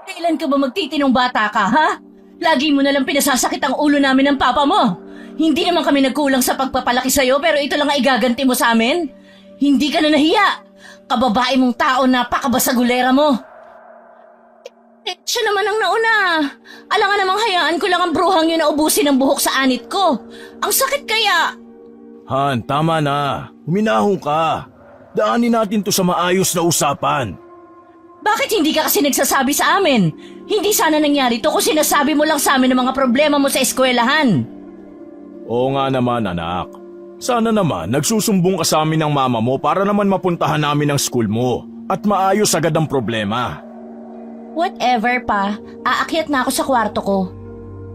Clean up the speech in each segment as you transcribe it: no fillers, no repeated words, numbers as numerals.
Kailan ka ba magtitinong bata ka, ha? Lagi mo nalang pinasasakit ang ulo namin ng papa mo. Hindi naman kami nagkulang sa pagpapalaki sa'yo pero ito lang ang igaganti mo sa amin. Hindi ka na nahiya. Kababae mong tao, napakabasagulera mo. Siya naman ang nauna. Alangan namang hayaan ko lang ang bruhang yun na ubusin ang buhok sa anit ko. Ang sakit kaya. Han, tama na. Huminahon ka. Daanin natin to sa maayos na usapan. Bakit hindi ka kasi nagsasabi sa amin? Hindi sana nangyari to kung sinasabi mo lang sa amin ang mga problema mo sa eskwelahan. Oo nga naman, anak. Sana naman nagsusumbong ka sa amin ng mama mo para naman mapuntahan namin ang school mo at maayos agad ang problema. Whatever pa, aakyat na ako sa kwarto ko.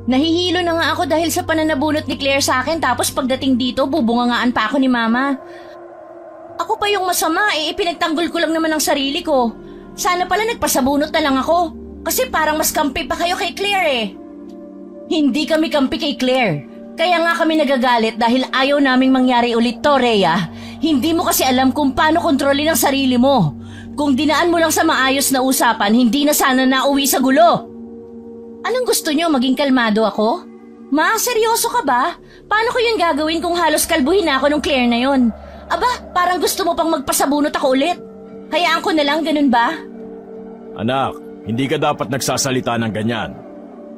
Nahihilo na nga ako dahil sa pananabunot ni Claire sa akin tapos pagdating dito bubungangaan pa ako ni Mama. Ako pa yung masama ipinagtanggol ko lang naman ang sarili ko. Sana pala nagpasabunot na lang ako kasi parang mas kampi pa kayo kay Claire eh. Hindi kami kampi kay Claire. Kaya nga kami nagagalit dahil ayaw naming mangyari ulit to, Rhea. Hindi mo kasi alam kung paano kontrolin ang sarili mo. Kung dinaan mo lang sa maayos na usapan, hindi na sana nauwi sa gulo. Anong gusto nyo, maging kalmado ako? Ma, seryoso ka ba? Paano ko yun gagawin kung halos kalbuhin na ako nung Claire na yon? Aba, parang gusto mo pang magpasabunot ako ulit. Hayaan ko na lang, ganun ba? Anak, hindi ka dapat nagsasalita ng ganyan.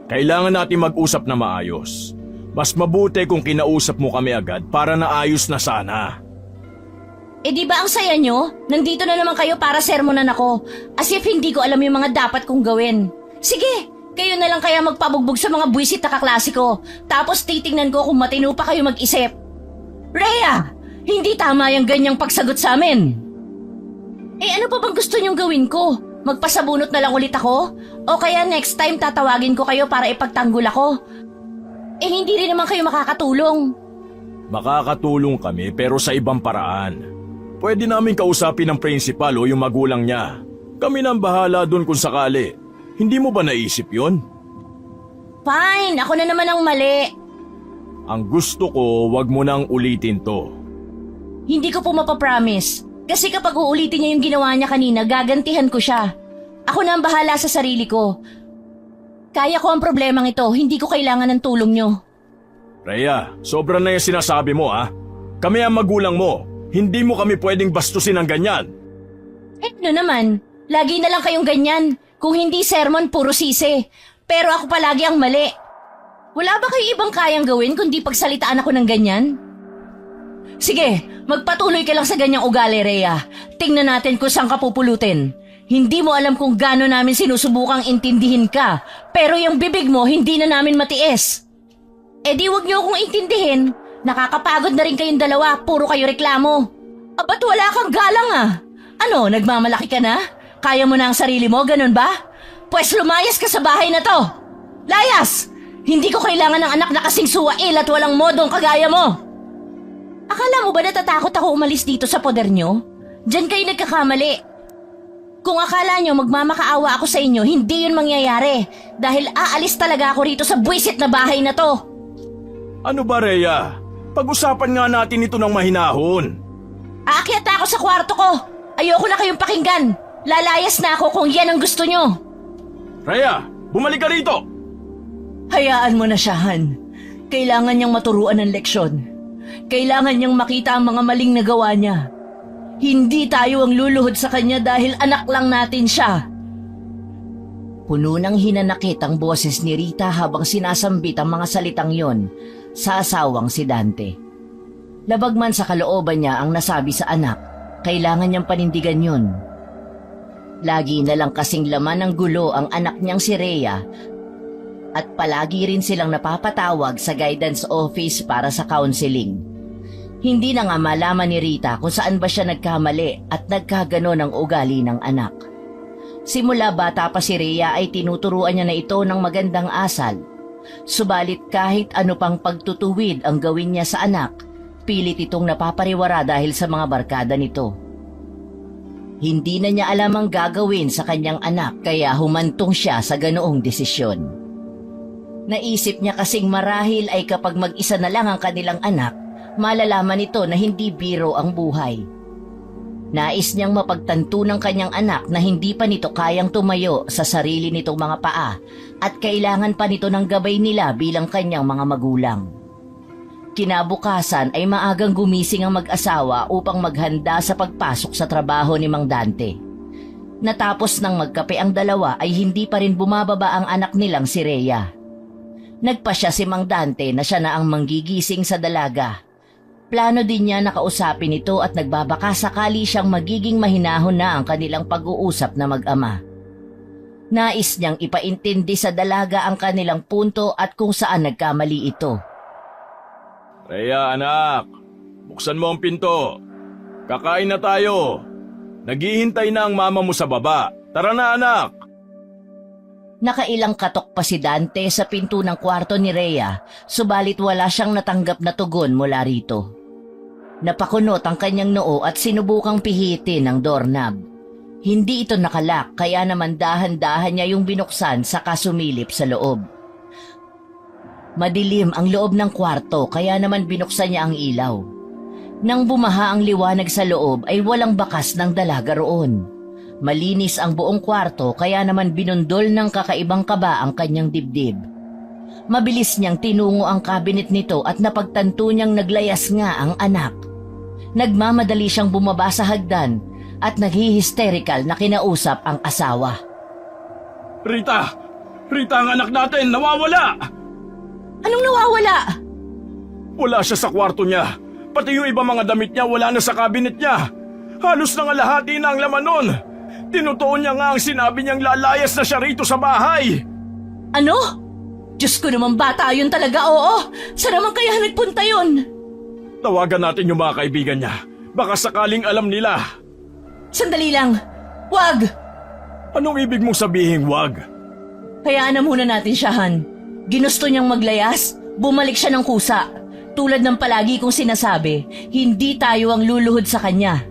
Kailangan natin mag-usap na maayos. Mas mabuti kung kinausap mo kami agad para naayos na sana. Eh di ba ang saya nyo? Nandito na naman kayo para sermonan ako. As if hindi ko alam yung mga dapat kong gawin. Sige, kayo na lang kaya magpabugbog sa mga buwisit na kaklase ko. Tapos titingnan ko kung matino pa kayo mag-isip. Rhea, hindi tama yung ganyang pagsagot sa amin. Eh ano pa bang gusto nyong gawin ko? Magpasabunot na lang ulit ako? O kaya next time tatawagin ko kayo para ipagtanggol ako? Eh hindi rin naman kayo makakatulong. Makakatulong kami pero sa ibang paraan. Pwede namin kausapin ng principal o yung magulang niya. Kami nang bahala dun kung sakali. Hindi mo ba naisip yon? Fine, ako na naman ang mali. Ang gusto ko, wag mo nang ulitin to. Hindi ko po mapapromise. Kasi kapag uulitin niya yung ginawa niya kanina, gagantihan ko siya. Ako na ang bahala sa sarili ko. Kaya ko ang problemang ito, hindi ko kailangan ng tulong niyo. Rhea, sobra na yung sinasabi mo ha. Kami ang magulang mo. Hindi mo kami pwedeng bastusin ng ganyan. Eh ano naman, lagi na lang kayong ganyan. Kung hindi sermon, puro sisi. Pero ako palagi ang mali. Wala ba kayo ibang kayang gawin kundi pagsalitaan ako ng ganyan? Sige, magpatuloy ka lang sa ganyang ugali, Rhea. Tingnan natin kung saan ka pupulutin. Hindi mo alam kung gaano namin sinusubukang intindihin ka. Pero yung bibig mo, hindi na namin matiis. Eh di wag niyo akong intindihin. Nakakapagod na rin kayong dalawa, puro kayo reklamo. Ba't wala kang galang ah? Ano, nagmamalaki ka na? Kaya mo na ang sarili mo, ganun ba? Pues lumayas ka sa bahay na to. Layas! Hindi ko kailangan ng anak na kasing suwail at walang modong kagaya mo. Akala mo ba natatakot ako umalis dito sa poder nyo? Diyan kayo nagkakamali. Kung akala nyo magmamakaawa ako sa inyo, hindi yun mangyayari. Dahil aalis talaga ako rito sa buwisit na bahay na to. Ano ba, Rhea? Pag-usapan nga natin ito ng mahinahon. Aakyat na ako sa kwarto ko. Ayoko na kayong pakinggan. Lalayas na ako kung yan ang gusto nyo. Rhea, bumalik ka rito! Hayaan mo na siya, Han. Kailangan niyang maturuan ng leksyon. Kailangan niyang makita ang mga maling nagawa niya. Hindi tayo ang luluhod sa kanya dahil anak lang natin siya. Puno ng hinanakit ang boses ni Rita habang sinasambit ang mga salitang yon sa asawang si Dante. Labag man sa kalooban niya ang nasabi sa anak, kailangan niyang panindigan yun. Lagi na lang kasing laman ng gulo ang anak niyang si Rhea at palagi rin silang napapatawag sa guidance office para sa counseling. Hindi na nga malaman ni Rita kung saan ba siya nagkamali at nagkagano ng ugali ng anak. Simula bata pa si Rhea ay tinuturuan niya na ito ng magandang asal. Subalit kahit ano pang pagtutuwid ang gawin niya sa anak, pilit itong napapariwara dahil sa mga barkada nito. Hindi na niya alam ang gagawin sa kanyang anak kaya humantong siya sa ganoong desisyon. Naisip niya kasing marahil ay kapag mag-isa na lang ang kanilang anak, malalaman nito na hindi biro ang buhay. Nais niyang mapagtanto ng kanyang anak na hindi pa nito kayang tumayo sa sarili nitong mga paa at kailangan pa nito ng gabay nila bilang kanyang mga magulang. Kinabukasan ay maagang gumising ang mag-asawa upang maghanda sa pagpasok sa trabaho ni Mang Dante. Natapos ng magkape ang dalawa ay hindi pa rin bumababa ang anak nilang si Rhea. Nagpasya si Mang Dante na siya na ang manggigising sa dalaga. Plano din niya na kausapin ito at nagbabaka sakali siyang magiging mahinahon na ang kanilang pag-uusap na mag-ama. Nais niyang ipaintindi sa dalaga ang kanilang punto at kung saan nagkamali ito. Rhea, anak, buksan mo ang pinto. Kakain na tayo. Naghihintay na ang mama mo sa baba. Tara na, anak. Nakailang katok pa si Dante sa pinto ng kwarto ni Rhea, subalit wala siyang natanggap na tugon mula rito. Napakunot ang kanyang noo at sinubukang pihitin ang doorknob. Hindi ito nakalak kaya naman dahan-dahan niya yung binuksan saka sumilip sa loob. Madilim ang loob ng kwarto kaya naman binuksan niya ang ilaw. Nang bumaha ang liwanag sa loob ay walang bakas ng dalaga roon. Malinis ang buong kwarto kaya naman binundol ng kakaibang kaba ang kanyang dibdib. Mabilis niyang tinungo ang kabinet nito at napagtanto niyang naglayas nga ang anak. Nagmamadali siyang bumaba sa hagdan at naghihisterikal na kinausap ang asawa. Rita! Rita, ang anak natin! Nawawala! Anong nawawala? Wala siya sa kwarto niya. Pati yung ibang mga damit niya wala na sa kabinet niya. Halos nangalahati na ang laman nun. Tinutuon niya nga ang sinabi niyang lalayas na siya rito sa bahay. Ano? Diyos ko naman, bata yun talaga, oo. Saan naman kaya nagpunta yun? Tawagan natin yung mga kaibigan niya. Baka sakaling alam nila. Sandali lang. Wag! Anong ibig mong sabihin, wag? Hayaan na muna natin siya, Han. Ginusto niyang maglayas, bumalik siya ng kusa. Tulad ng palagi kong sinasabi, hindi tayo ang luluhod sa kanya.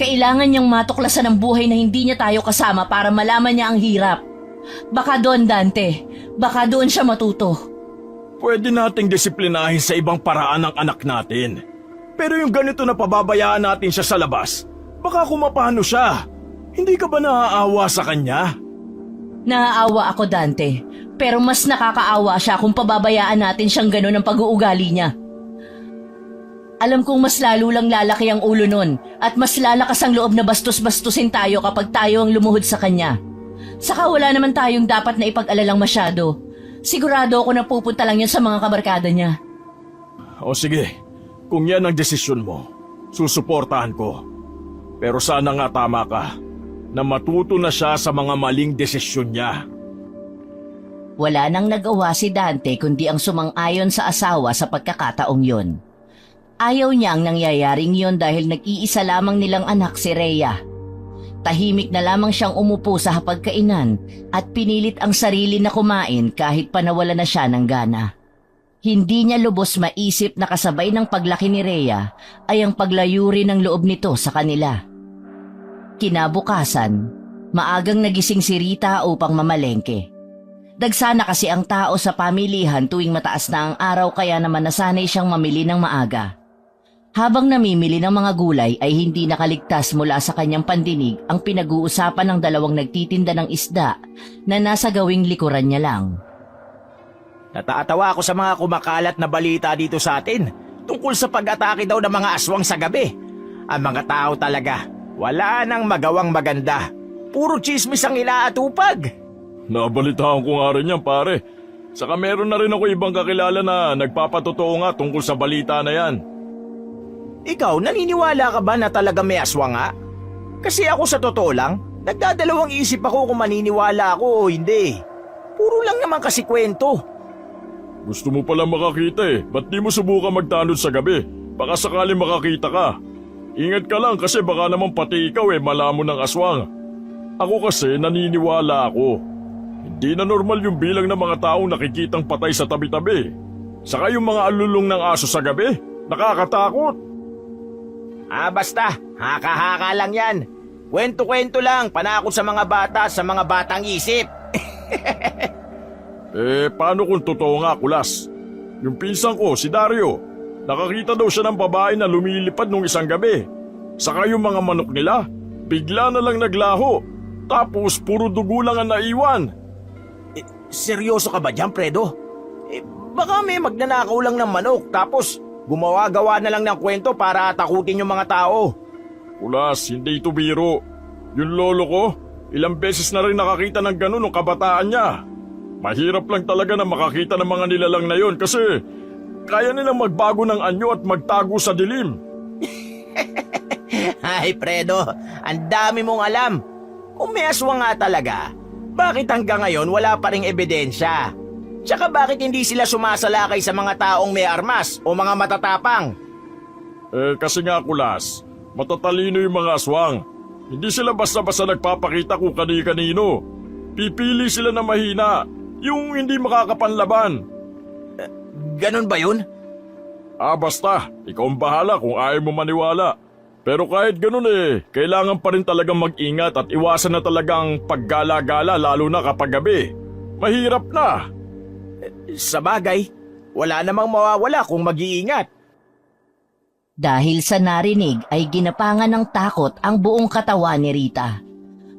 Kailangan niyang matuklasan ang buhay na hindi niya tayo kasama para malaman niya ang hirap. Baka doon, Dante. Baka doon siya matuto. Pwede nating disiplinahin sa ibang paraan ang anak natin. Pero yung ganito na pababayaan natin siya sa labas, baka kumapano siya. Hindi ka ba naaawa sa kanya? Naaawa ako, Dante. Pero mas nakakaawa siya kung pababayaan natin siyang gano'n ang pag-uugali niya. Alam kong mas lalo lang lalaki ang ulo nun at mas lalakas ang loob na bastos-bastusin tayo kapag tayo ang lumuhod sa kanya. Saka wala naman tayong dapat na ipag-alalang masyado. Sigurado ako na pupunta lang yan sa mga kabarkada niya. O sige, kung yan ang desisyon mo, susuportahan ko. Pero sana nga tama ka, na matuto na siya sa mga maling desisyon niya. Wala nang nagawa si Dante kundi ang sumang-ayon sa asawa sa pagkakataong yon. Ayaw niya ang nangyayaring yon dahil nag-iisa lamang nilang anak si Rhea. Tahimik na lamang siyang umupo sa hapagkainan at pinilit ang sarili na kumain kahit pa nawala na siya ng gana. Hindi niya lubos maisip na kasabay ng paglaki ni Rhea ay ang paglayo rin ng loob nito sa kanila. Kinabukasan, maagang nagising si Rita upang mamalengke. Dagsana kasi ang tao sa pamilihan tuwing mataas na ang araw kaya naman nasanay siyang mamili ng maaga. Habang namimili ng mga gulay ay hindi nakaligtas mula sa kanyang pandinig ang pinag-uusapan ng dalawang nagtitinda ng isda na nasa gawing likuran niya lang. Natatawa ako sa mga kumakalat na balita dito sa atin tungkol sa pag-atake daw ng mga aswang sa gabi. Ang mga tao talaga, wala nang magawang maganda. Puro chismis ang ilaatupag. Nabalitaan ko nga rin yan, pare. Saka meron na rin ako ibang kakilala na nagpapatotoo nga tungkol sa balita na yan. Ikaw, naniniwala ka ba na talaga may aswang nga? Kasi ako sa totoo lang, nagdadalawang isip ako kung maniniwala ako o hindi. Puro lang naman kasi kwento. Gusto mo palang makakita eh. Ba't di mo subukan magtanod sa gabi? Baka sakali makakita ka. Ingat ka lang kasi baka naman pati ikaw malamon ng aswang. Ako kasi naniniwala ako. Hindi na normal yung bilang ng mga taong nakikitang patay sa tabi-tabi. Saka yung mga alulong ng aso sa gabi, nakakatakot. Basta, haka-haka lang yan. Kwento-kwento lang, panakot sa mga bata, sa mga batang isip. Paano kung totoo nga, Kulas? Yung pinsan ko, si Dario, nakakita daw siya ng babae na lumilipad nung isang gabi. Saka yung mga manok nila, bigla na lang naglaho. Tapos puro dugo lang ang naiwan. Seryoso ka ba dyan, Fredo? Baka may magnanakaw lang ng manok tapos gumawa-gawa na lang ng kwento para takutin yung mga tao. Kulas, hindi ito biro. Yung lolo ko, ilang beses na rin nakakita ng ganun ng kabataan niya. Mahirap lang talaga na makakita ng mga nilalang na yon kasi kaya nilang magbago ng anyo at magtago sa dilim. Ay, Fredo, ang dami mong alam. Kung may aswang nga talaga, bakit hanggang ngayon wala pa ring ebidensya? Tsaka bakit hindi sila sumasalakay sa mga taong may armas o mga matatapang? Kasi nga Kulas, matatalino yung mga aswang. Hindi sila basta-basta nagpapakita kung kani-kanino. Pipili sila na mahina, yung hindi makakapanlaban. Ganun ba yun? Basta, ikaw ang bahala kung ayaw mo maniwala. Pero kahit ganun kailangan pa rin talagang mag-ingat at iwasan na talagang paggala-gala lalo na kapag gabi. Mahirap na. Sa bagay, wala namang mawawala kung mag-iingat. Dahil sa narinig ay ginapangan ng takot ang buong katawan ni Rita.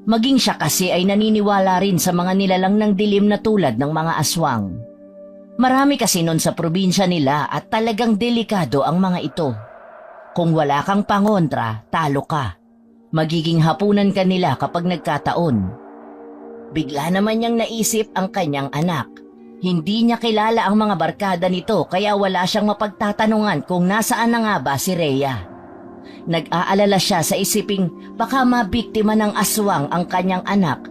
Maging siya kasi ay naniniwala rin sa mga nilalang ng dilim na tulad ng mga aswang. Marami kasi nun sa probinsya nila at talagang delikado ang mga ito. Kung wala kang pangontra, talo ka. Magiging hapunan ka nila kapag nagkataon. Bigla naman niyang naisip ang kanyang anak. Hindi niya kilala ang mga barkada nito kaya wala siyang mapagtatanungan kung nasaan na nga ba si Rhea. Nag-aalala siya sa isiping baka mabiktima ng aswang ang kanyang anak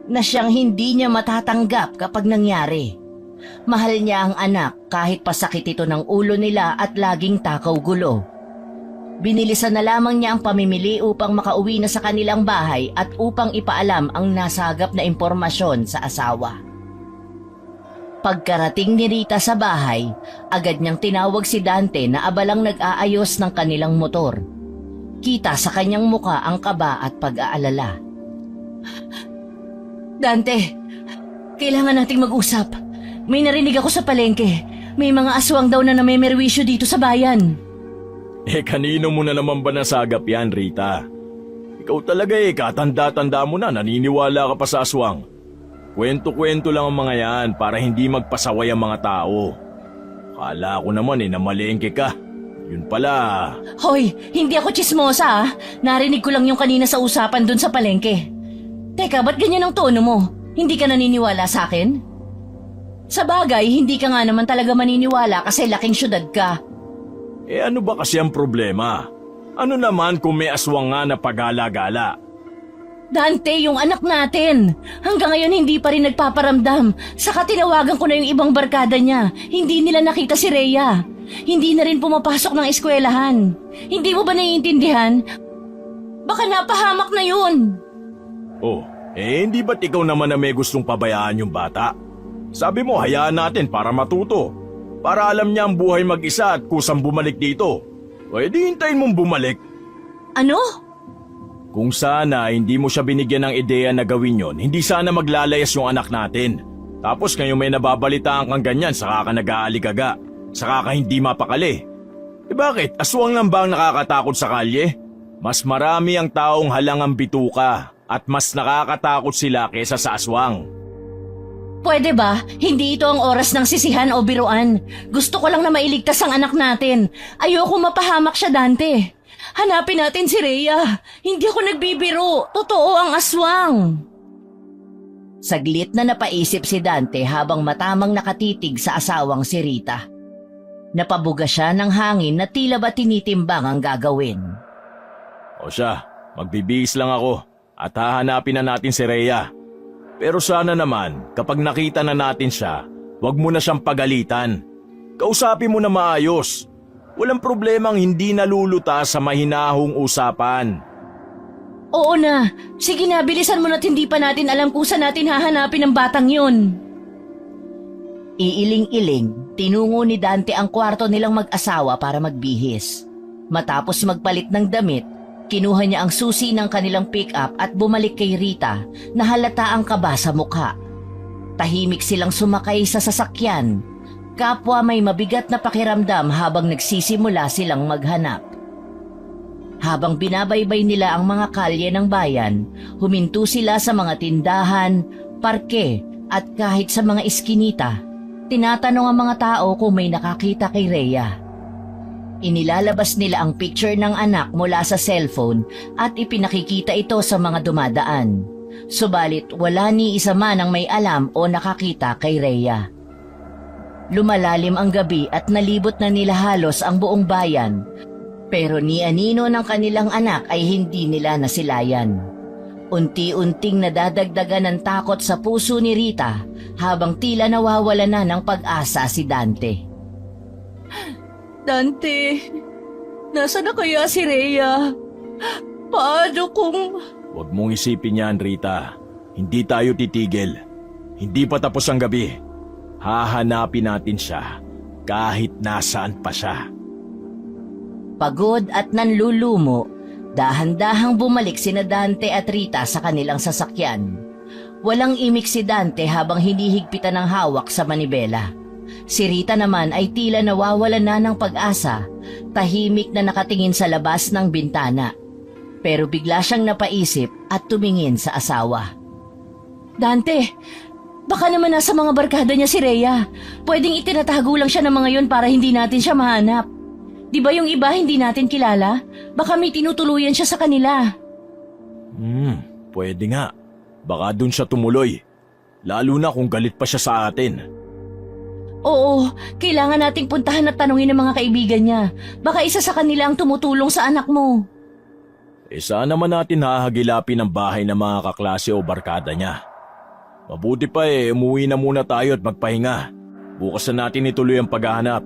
na siyang hindi niya matatanggap kapag nangyari. Mahal niya ang anak kahit pasakit ito ng ulo nila at laging takaw gulo. Binilisan na lamang niya ang pamimili upang makauwi na sa kanilang bahay at upang ipaalam ang nasagap na impormasyon sa asawa. Pagkarating ni Rita sa bahay, agad niyang tinawag si Dante na abalang nag-aayos ng kanilang motor. Kita sa kanyang muka ang kaba at pag-aalala. Dante, kailangan nating mag-usap. May narinig ako sa palengke. May mga aswang daw na namemerwisyo dito sa bayan. Kanino mo na naman ba nasagap yan, Rita? Ikaw talaga katanda-tanda mo na naniniwala ka pa sa aswang. Kwento-kwento lang ang mga yan para hindi magpasaway ang mga tao. Kala ko naman namalengke ka. Yun pala. Hoy, hindi ako tsismosa Narinig ko lang yung kanina sa usapan dun sa palengke. Teka, ba't ganyan ang tono mo? Hindi ka naniniwala sa akin? Sa bagay, hindi ka nga naman talaga maniniwala kasi laking syudad ka. Ano ba kasi ang problema? Ano naman kung may aswang nga na pagala-gala? Dante, yung anak natin. Hanggang ngayon hindi pa rin nagpaparamdam. Saka tinawagan ko na yung ibang barkada niya. Hindi nila nakita si Rhea. Hindi na rin pumapasok ng eskwelahan. Hindi mo ba naiintindihan? Baka napahamak na yun. Hindi ba't ikaw naman na may gustong pabayaan yung bata? Sabi mo hayaan natin para matuto. Para alam niya ang buhay mag-isa at kusang bumalik dito. Di hintayin mong bumalik. Ano? Kung sana hindi mo siya binigyan ng ideya na gawin yon, hindi sana maglalayas yung anak natin. Tapos ngayon may nababalitaan kang ganyan, saka ka nag-aaligaga. Saka ka hindi mapakali. Bakit? Aswang lang ba ang nakakatakot sa kalye? Mas marami ang taong halangang bituka at mas nakakatakot sila kesa sa aswang. Pwede ba? Hindi ito ang oras ng sisihan o biruan. Gusto ko lang na mailigtas ang anak natin. Ayoko mapahamak siya, Dante. Hanapin natin si Rhea. Hindi ako nagbibiro. Totoo ang aswang. Saglit na napaisip si Dante habang matamang nakatitig sa asawang si Rita. Napabuga siya ng hangin na tila ba tinitimbang ang gagawin. O siya, magbibihis lang ako at hahanapin na natin si Rhea. Pero sana naman, kapag nakita na natin siya, huwag mo na siyang pagalitan. Kausapin mo na maayos. Walang problemang hindi naluluta sa mahinahong usapan. Oo na. Sige na, bilisan mo na't hindi pa natin alam kung saan natin hahanapin ang batang yun. Iiling-iling, tinungo ni Dante ang kwarto nilang mag-asawa para magbihis. Matapos magpalit ng damit, kinuha niya ang susi ng kanilang pick-up at bumalik kay Rita na halata ang kaba sa mukha. Tahimik silang sumakay sa sasakyan. Kapwa may mabigat na pakiramdam habang nagsisimula silang maghanap. Habang binabaybay nila ang mga kalye ng bayan, huminto sila sa mga tindahan, parke at kahit sa mga iskinita. Tinatanong ang mga tao kung may nakakita kay Rhea. Inilalabas nila ang picture ng anak mula sa cellphone at ipinakikita ito sa mga dumadaan. Subalit wala ni isa man ang may alam o nakakita kay Rhea. Lumalalim ang gabi at nalibot na nila halos ang buong bayan. Pero ni anino ng kanilang anak ay hindi nila nasilayan. Unti-unting nadadagdagan ng takot sa puso ni Rita habang tila nawawala na ng pag-asa si Dante. Dante, nasa na kaya si Rhea? Paano kung... Huwag mong isipin yan, Rita. Hindi tayo titigil. Hindi pa tapos ang gabi. Hahanapin natin siya kahit nasaan pa siya. Pagod at nanlulumo, dahan-dahang bumalik sina Dante at Rita sa kanilang sasakyan. Walang imik si Dante habang hinihigpitan ng hawak sa manibela. Si Rita naman ay tila nawawalan na ng pag-asa, tahimik na nakatingin sa labas ng bintana. Pero bigla siyang napaisip at tumingin sa asawa. Dante, baka naman nasa mga barkada niya si Rhea. Pwedeng itinatago lang siya ng mga yon para hindi natin siya mahanap. Di ba yung iba hindi natin kilala? Baka may tinutuluyan siya sa kanila. Pwede nga. Baka dun siya tumuloy. Lalo na kung galit pa siya sa atin. Oo, kailangan nating puntahan at tanungin ng mga kaibigan niya. Baka isa sa kanila ang tumutulong sa anak mo. Saan naman natin hahagilapin ang bahay ng mga kaklase o barkada niya? Mabuti pa umuwi na muna tayo at magpahinga. Bukas na natin ituloy ang paghahanap.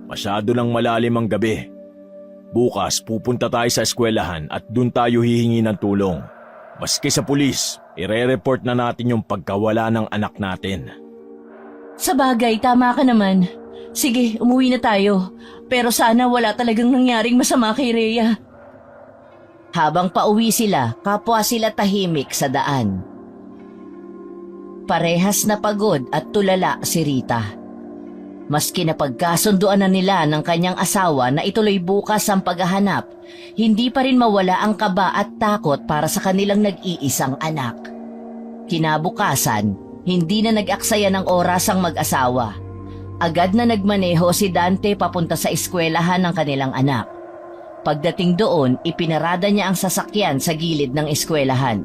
Masyado nang malalim ang gabi. Bukas pupunta tayo sa eskwelahan at dun tayo hihingi ng tulong. Maski sa pulis, ire-report na natin yung pagkawala ng anak natin. Sa bagay, tama ka naman. Sige, umuwi na tayo. Pero sana wala talagang nangyaring masama kay Rhea. Habang pauwi sila, kapwa sila tahimik sa daan. Parehas na pagod at tulala si Rita. Maski napagkasunduan na nila ng kanyang asawa na ituloy bukas ang paghahanap, hindi pa rin mawala ang kaba at takot para sa kanilang nag-iisang anak. Kinabukasan, hindi na nag-aksaya ng oras ang mag-asawa. Agad na nagmaneho si Dante papunta sa eskwelahan ng kanilang anak. Pagdating doon, ipinarada niya ang sasakyan sa gilid ng eskwelahan.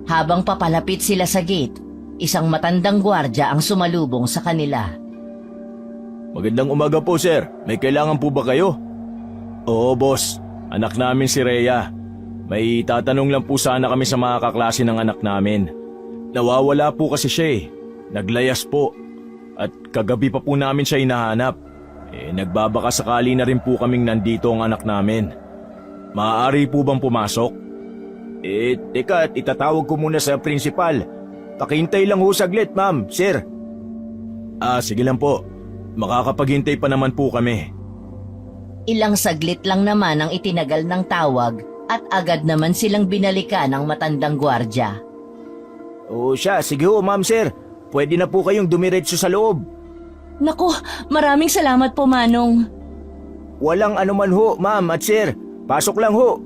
Habang papalapit sila sa gate, isang matandang gwardya ang sumalubong sa kanila. Magandang umaga po, sir. May kailangan po ba kayo? Oo, boss. Anak namin si Rhea. May tatanong lang po sana kami sa mga kaklase ng anak namin. Nawawala po kasi siya. Naglayas po. At kagabi pa po namin siya hinahanap. Nagbabaka sakali na rin po kaming nandito ang anak namin. Maaari po bang pumasok? Teka, itatawag ko muna sa principal. Pakihintay lang ho saglit, ma'am, sir. Sige lang po. Makakapaghintay pa naman po kami. Ilang saglit lang naman ang itinagal ng tawag at agad naman silang binalikan ng matandang gwardya. Siya, sige ho, ma'am, sir. Pwede na po kayong dumiretso sa loob. Naku, maraming salamat po, Manong. Walang anuman ho, ma'am at sir. Pasok lang ho.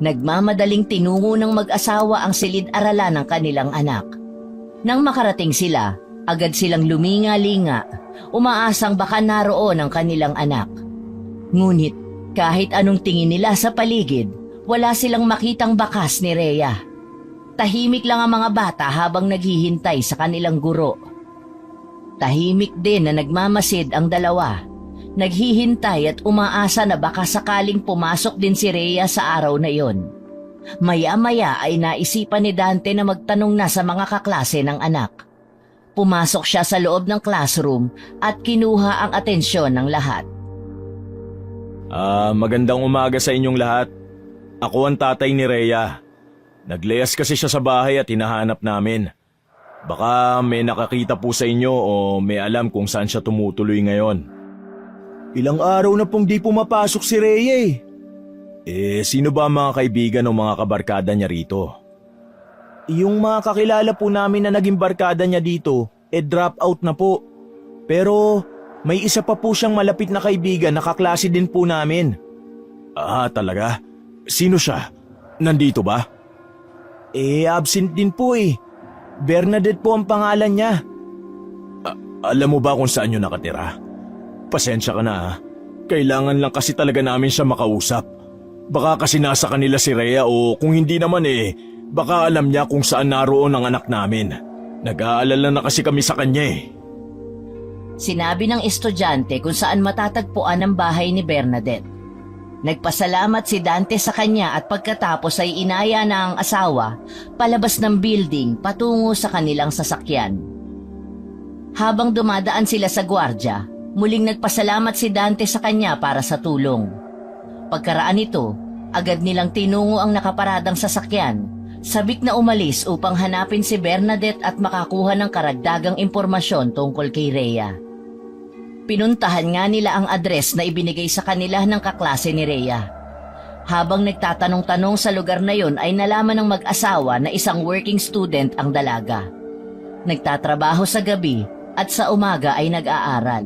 Nagmamadaling tinungo ng mag-asawa ang silid-aralan ng kanilang anak. Nang makarating sila, agad silang luminga-linga, umaasang baka naroon ang kanilang anak. Ngunit kahit anong tingin nila sa paligid, wala silang makitang bakas ni Rhea. Tahimik lang ang mga bata habang naghihintay sa kanilang guro. Tahimik din na nagmamasid ang dalawa. Naghihintay at umaasa na baka sakaling pumasok din si Rhea sa araw na iyon. Maya-maya ay naisipan ni Dante na magtanong na sa mga kaklase ng anak. Pumasok siya sa loob ng classroom at kinuha ang atensyon ng lahat. Magandang umaga sa inyong lahat. Ako ang tatay ni Rhea. Naglayas kasi siya sa bahay at hinahanap namin. Baka may nakakita po sa inyo o may alam kung saan siya tumutuloy ngayon. Ilang araw na pong di pumapasok si Rhea sino ba ang mga kaibigan o mga kabarkada niya rito? Yung mga kakilala po namin na naging barkada niya dito, drop out na po. Pero may isa pa po siyang malapit na kaibigan na kaklase din po namin. Talaga? Sino siya? Nandito ba? Absent din po eh. Bernadette po ang pangalan niya. Alam mo ba kung saan yun nakatira? Pasensya ka na ha. Kailangan lang kasi talaga namin siya makausap. Baka kasi nasa kanila si Rhea o kung hindi naman baka alam niya kung saan naroon ang anak namin. Nag-aalala na kasi kami sa kanya eh. Sinabi ng estudyante kung saan matatagpuan ang bahay ni Bernadette. Nagpasalamat si Dante sa kanya at pagkatapos ay inaya na ang asawa palabas ng building patungo sa kanilang sasakyan. Habang dumadaan sila sa gwardya, muling nagpasalamat si Dante sa kanya para sa tulong. Pagkaraan nito, agad nilang tinungo ang nakaparadang sasakyan, sabik na umalis upang hanapin si Bernadette at makakuha ng karagdagang impormasyon tungkol kay Rhea. Pinuntahan nga nila ang address na ibinigay sa kanila ng kaklase ni Rhea. Habang nagtatanong-tanong sa lugar na yon ay nalaman ng mag-asawa na isang working student ang dalaga. Nagtatrabaho sa gabi at sa umaga ay nag-aaral.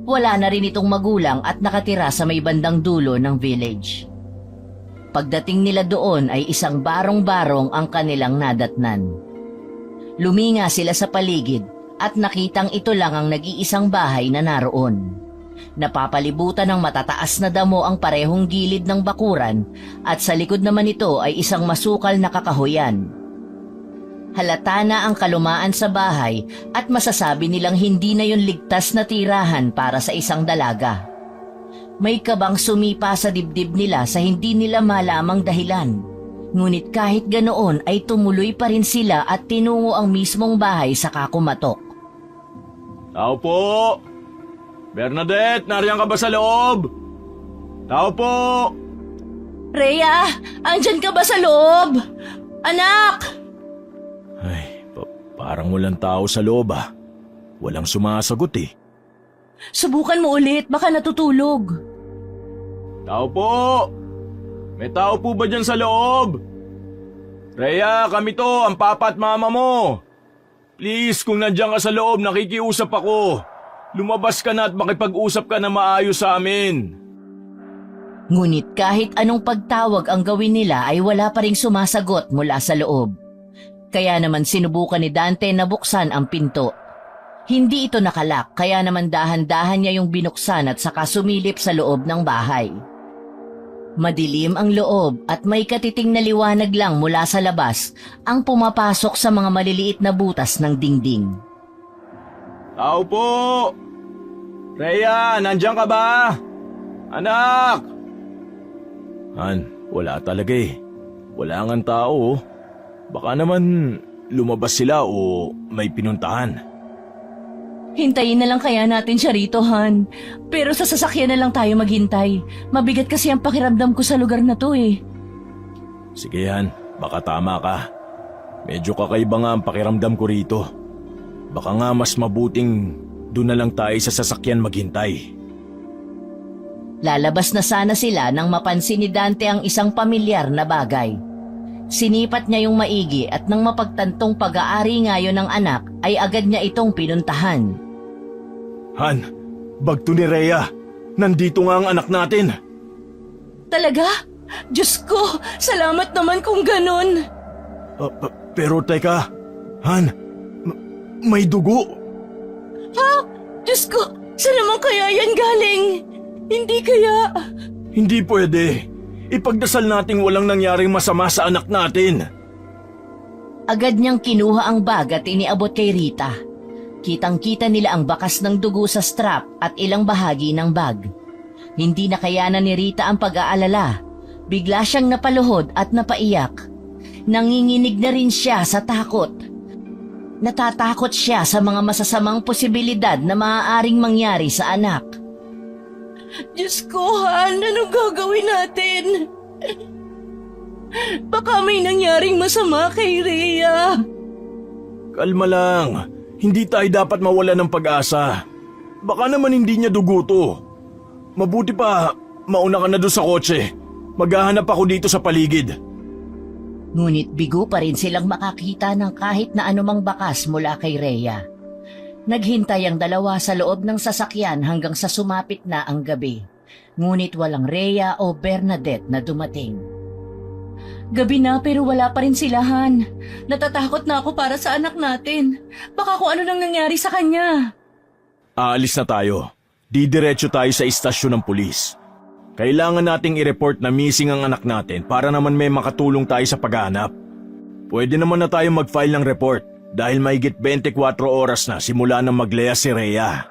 Wala na rin itong magulang at nakatira sa may bandang dulo ng village. Pagdating nila doon ay isang barong-barong ang kanilang nadatnan. Luminga sila sa paligid at nakitang ito lang ang nag-iisang bahay na naroon. Napapalibutan ng matataas na damo ang parehong gilid ng bakuran at sa likod naman ito ay isang masukal na kakahuyan. Halata na ang kalumaan sa bahay at masasabi nilang hindi na yun ligtas na tirahan para sa isang dalaga. May kabang sumipa sa dibdib nila sa hindi nila malamang dahilan. Ngunit kahit ganoon ay tumuloy pa rin sila at tinungo ang mismong bahay sa kakumatok. Tao po! Bernadette, nariyan ka ba sa loob? Tao po! Rhea, andyan ka ba sa loob? Anak! Ay, parang walang tao sa loob ah. Walang sumasagot eh. Subukan mo ulit, baka natutulog. Tao po! May tao po ba dyan sa loob? Rhea, kami to, ang papa at mama mo. Please, kung nandiyan ka sa loob, nakikiusap ako. Lumabas ka na at makipag-usap ka na maayos sa amin. Ngunit kahit anong pagtawag ang gawin nila ay wala pa ring sumasagot mula sa loob. Kaya naman sinubukan ni Dante na buksan ang pinto. Hindi ito nakalak, kaya naman dahan-dahan niya yung binuksan at saka sumilip sa loob ng bahay. Madilim ang loob at may katiting na liwanag lang mula sa labas ang pumapasok sa mga maliliit na butas ng dingding. Tao po! Rhea, nandiyan ka ba? Anak! Han, wala talaga eh. Wala ngang tao. Baka naman lumabas sila o may pinuntahan. Hintayin na lang kaya natin siya rito, Han. Pero sa sasakyan na lang tayo maghintay. Mabigat kasi ang pakiramdam ko sa lugar na to eh. Sige Han, baka tama ka. Medyo kakaiba nga ang pakiramdam ko rito. Baka nga mas mabuting doon na lang tayo sa sasakyan maghintay. Lalabas na sana sila nang mapansin ni Dante ang isang pamilyar na bagay. Sinipat niya yung maigi at nang mapagtantong pag-aari ngayon ng anak ay agad niya itong pinuntahan. Han, bag to ni Rhea. Nandito nga ang anak natin. Talaga? Diyos ko, salamat naman kung ganun. Pero teka, Han, may dugo. Ha? Diyos ko, saan naman kaya yan galing? Hindi kaya... Hindi pwede. Ipagdasal nating walang nangyaring masama sa anak natin. Agad niyang kinuha ang bag at iniabot kay Rita. Kitang-kita nila ang bakas ng dugo sa strap at ilang bahagi ng bag. Hindi na kayanan ni Rita ang pag-aalala. Bigla siyang napaluhod at napaiyak. Nanginginig na rin siya sa takot. Natatakot siya sa mga masasamang posibilidad na maaaring mangyari sa anak. Diyos ko, Han, anong gagawin natin? Baka may nangyaring masama kay Rhea. Kalma lang. Hindi tayo dapat mawala ng pag-asa. Baka naman hindi niya dugo to. Mabuti pa, mauna ka na doon sa kotse. Maghahanap ako dito sa paligid. Ngunit bigo pa rin silang makakita ng kahit na anumang bakas mula kay Rhea. Naghintay ang dalawa sa loob ng sasakyan hanggang sa sumapit na ang gabi. Ngunit walang Rhea o Bernadette na dumating. Gabi na pero wala pa rin sila, Han. Natatakot na ako para sa anak natin. Baka kung ano nang nangyari sa kanya. Aalis na tayo. Didiretso tayo sa istasyon ng pulis. Kailangan nating i-report na missing ang anak natin para naman may makatulong tayo sa paghahanap. Pwede naman na tayo mag-file ng report dahil mahigit 24 oras na simula nang magleya si Rhea.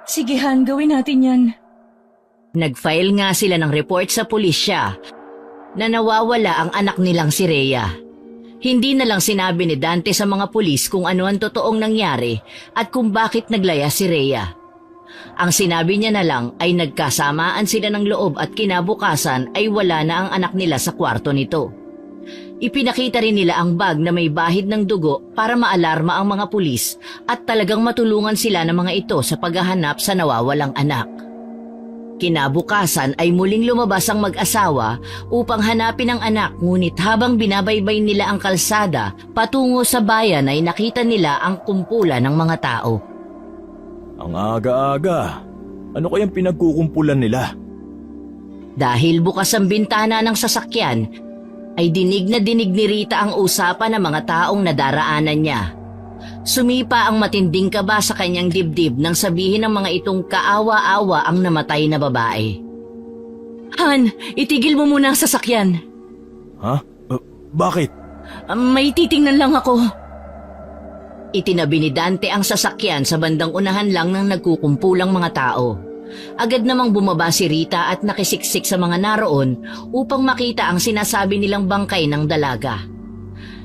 Sige, Han, gawin natin yan. Nag-file nga sila ng report sa pulisya na nawawala ang anak nilang si Rhea. Hindi na lang sinabi ni Dante sa mga pulis kung ano ang totoong nangyari at kung bakit naglaya si Rhea. Ang sinabi niya na lang ay nagkasamaan sila ng loob at kinabukasan ay wala na ang anak nila sa kwarto nito. Ipinakita rin nila ang bag na may bahid ng dugo para maalarma ang mga pulis at talagang matulungan sila ng mga ito sa paghahanap sa nawawalang anak. Kinabukasan ay muling lumabas ang mag-asawa upang hanapin ang anak, ngunit habang binabaybay nila ang kalsada patungo sa bayan ay nakita nila ang kumpulan ng mga tao. Ang aga-aga. Ano kayang pinagkukumpulan nila? Dahil bukas ang bintana ng sasakyan, ay dinig na dinig ni Rita ang usapan ng mga taong nadaraanan niya. Sumipa ang matinding kaba sa kanyang dibdib nang sabihin ng mga itong kaawa-awa ang namatay na babae. Han, itigil mo muna ang sasakyan. Ha? Bakit? May titingnan lang ako. Itinabi ni Dante ang sasakyan sa bandang unahan lang ng nagkukumpulang mga tao. Agad namang bumaba si Rita at nakisiksik sa mga naroon upang makita ang sinasabi nilang bangkay ng dalaga.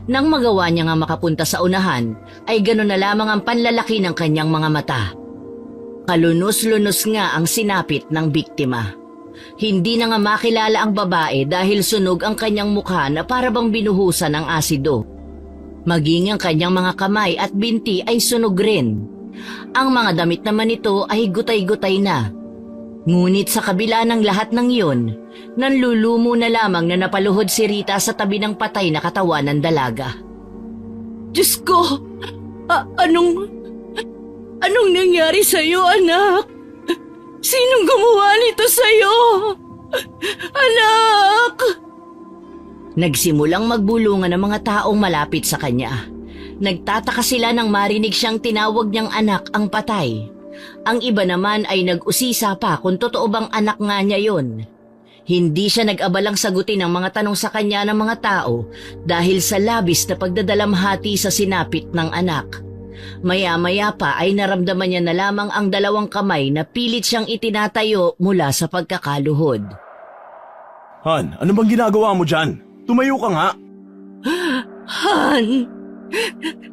Nang magawa niya nga makapunta sa unahan, ay gano'n na lamang ang panlalaki ng kanyang mga mata. Kalunos-lunos nga ang sinapit ng biktima. Hindi na nga makilala ang babae dahil sunog ang kanyang mukha na para bang binuhusan ng asido. Maging ang kanyang mga kamay at binti ay sunog rin. Ang mga damit naman nito ay gutay-gutay na. Ngunit sa kabila ng lahat ng iyon, nanlulumo na lamang na napaluhod si Rita sa tabi ng patay na katawan ng dalaga. Diyos ko! Anong nangyari sa'yo, anak? Sinong gumawa nito sa'yo? Anak! Nagsimulang magbulungan ang mga taong malapit sa kanya. Nagtataka sila nang marinig siyang tinawag niyang anak ang patay. Ang iba naman ay nag-usisa pa kung totoo bang anak nga niya yon. Hindi siya nag-abalang sagutin ang mga tanong sa kanya ng mga tao dahil sa labis na pagdadalamhati sa sinapit ng anak. Maya-maya pa ay naramdaman niya na lamang ang dalawang kamay na pilit siyang itinatayo mula sa pagkakaluhod. Han, ano bang ginagawa mo dyan? Tumayo ka nga. Han,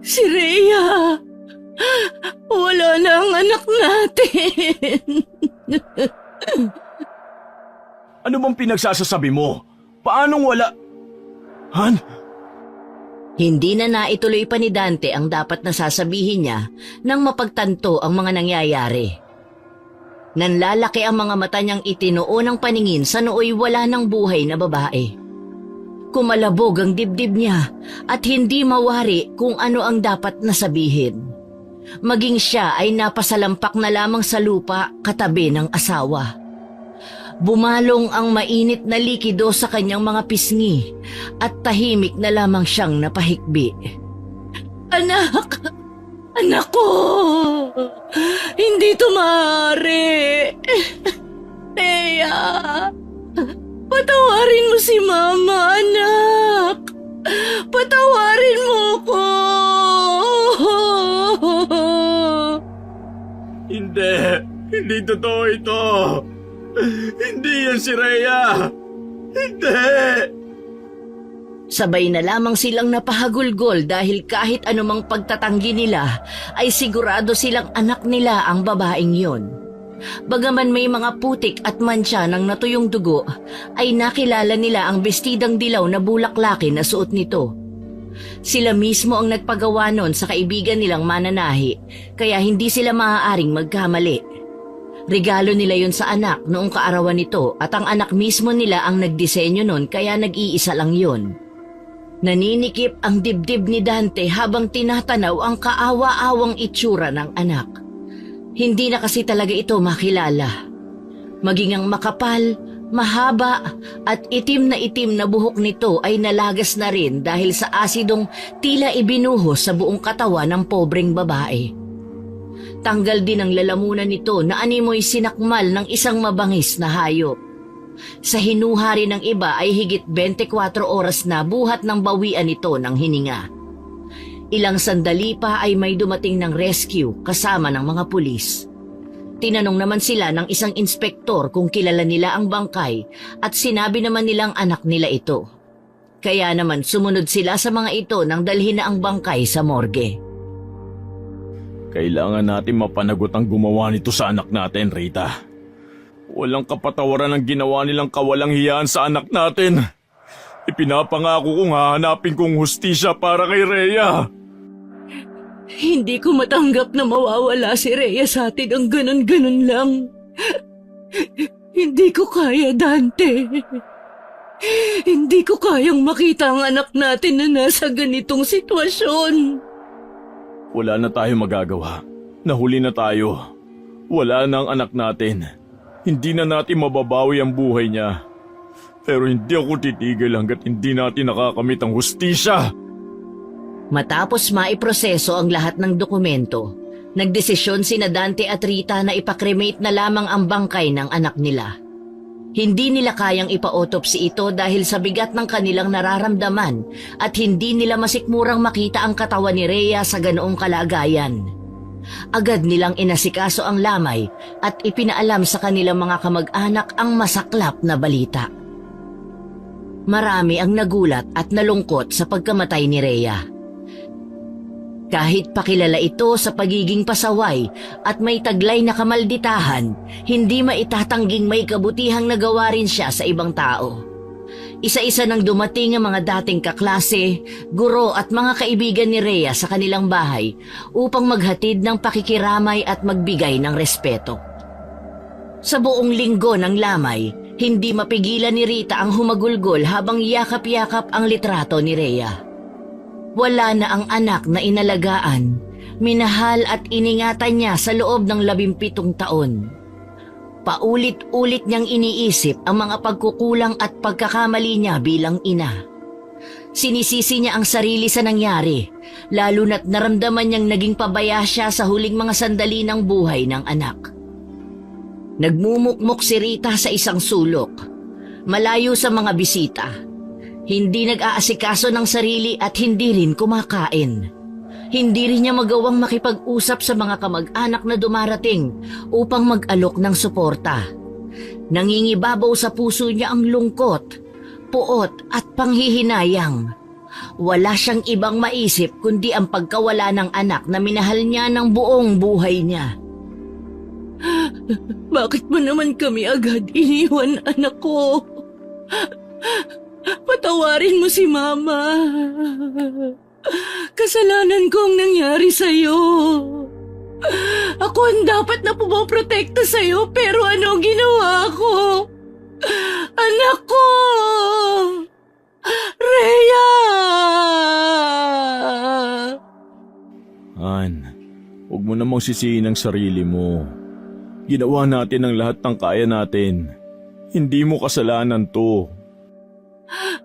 si Rhea, wala na ang anak natin. Ano bang pinagsasasabi mo? Paanong wala? Han? Hindi na naituloy pa ni Dante ang dapat nasasabihin niya nang mapagtanto ang mga nangyayari. Nanlalaki ang mga mata niyang itinoo ng paningin sa nooy wala ng buhay na babae. Kumalabog ang dibdib niya at hindi mawari kung ano ang dapat nasabihin. Maging siya ay napasalampak na lamang sa lupa katabi ng asawa. Bumalong ang mainit na likido sa kanyang mga pisngi at tahimik na lamang siyang napahikbi. Anak! Anak ko! Hindi ito maaari! Thea! Patawarin mo si Mama, anak! Patawarin mo ko! Hindi! Hindi totoo ito! Hindi yan si Rhea! Hindi! Sabay na lamang silang napahagulgol dahil kahit anumang pagtatanggi nila ay sigurado silang anak nila ang babaeng yon. Bagaman may mga putik at mantsa ng natuyong dugo, ay nakilala nila ang bestidang dilaw na bulaklaki na suot nito. Sila mismo ang nagpagawa nun sa kaibigan nilang mananahi, kaya hindi sila maaaring magkamali. Regalo nila yon sa anak noong kaarawan nito at ang anak mismo nila ang nagdisenyo nun kaya nag-iisa lang yon. Naninikip ang dibdib ni Dante habang tinatanaw ang kaawa-awang itsura ng anak. Hindi na kasi talaga ito makilala. Maging ang makapal, mahaba at itim na buhok nito ay nalagas na rin dahil sa asidong tila ibinuhos sa buong katawan ng pobreng babae. Tanggal din ang lalamunan nito na animoy sinakmal ng isang mabangis na hayop. Sa hinuhari ng iba ay higit 24 oras na buhat ng bawian nito ng hininga. Ilang sandali pa ay may dumating ng rescue kasama ng mga pulis. Tinanong naman sila ng isang inspektor kung kilala nila ang bangkay at sinabi naman nilang anak nila ito. Kaya naman sumunod sila sa mga ito nang dalhin na ang bangkay sa morgue. Kailangan natin mapanagot ang gumawa nito sa anak natin, Rita. Walang kapatawaran ang ginawa nilang kawalang hiyaan sa anak natin. Ipinapangako kong hahanapin kong hustisya para kay Rhea. Hindi ko matanggap na mawawala si Rhea sa atin ang ganun-ganun lang. Hindi ko kaya, Dante. Hindi ko kayang makita ang anak natin na nasa ganitong sitwasyon. Wala na tayo magagawa. Nahuli na tayo. Wala na ang anak natin. Hindi na natin mababawi ang buhay niya. Pero hindi ako titigil hanggat hindi natin nakakamit ang hustisya. Matapos maiproseso ang lahat ng dokumento, nagdesisyon sina Dante at Rita na ipakremate na lamang ang bangkay ng anak nila. Hindi nila kayang ipa-autopsy ito dahil sa bigat ng kanilang nararamdaman at hindi nila masikmurang makita ang katawan ni Rhea sa ganoong kalagayan. Agad nilang inasikaso ang lamay at ipinaalam sa kanilang mga kamag-anak ang masaklap na balita. Marami ang nagulat at nalungkot sa pagkamatay ni Rhea. Kahit pakilala ito sa pagiging pasaway at may taglay na kamalditahan, hindi maitatangging may kabutihang nagawa rin siya sa ibang tao. Isa-isa nang dumating ang mga dating kaklase, guro at mga kaibigan ni Rhea sa kanilang bahay upang maghatid ng pakikiramay at magbigay ng respeto. Sa buong linggo ng lamay, hindi mapigilan ni Rita ang humagulgol habang yakap-yakap ang litrato ni Rhea. Wala na ang anak na inalagaan, minahal at iningatan niya sa loob ng 17 taon. Paulit-ulit niyang iniisip ang mga pagkukulang at pagkakamali niya bilang ina. Sinisisi niya ang sarili sa nangyari, lalo na't naramdaman niyang naging pabaya siya sa huling mga sandali ng buhay ng anak. Nagmumukmok si Rita sa isang sulok, malayo sa mga bisita. Hindi nag-aasikaso ng sarili at hindi rin kumakain. Hindi rin niya magawang makipag-usap sa mga kamag-anak na dumarating upang mag-alok ng suporta. Nangingibabaw sa puso niya ang lungkot, puot at panghihinayang. Wala siyang ibang maisip kundi ang pagkawala ng anak na minahal niya ng buong buhay niya. Bakit mo naman kami agad iniwan, anak ko? Patawarin mo si Mama. Kasalanan ko ang nangyari sa'yo. Ako ang dapat na pumoprotekta sa'yo, pero ano ang ginawa ko? Anak ko! Rhea! Han, huwag mo namang sisihin ang sarili mo. Ginawa natin ang lahat ng kaya natin. Hindi mo kasalanan to.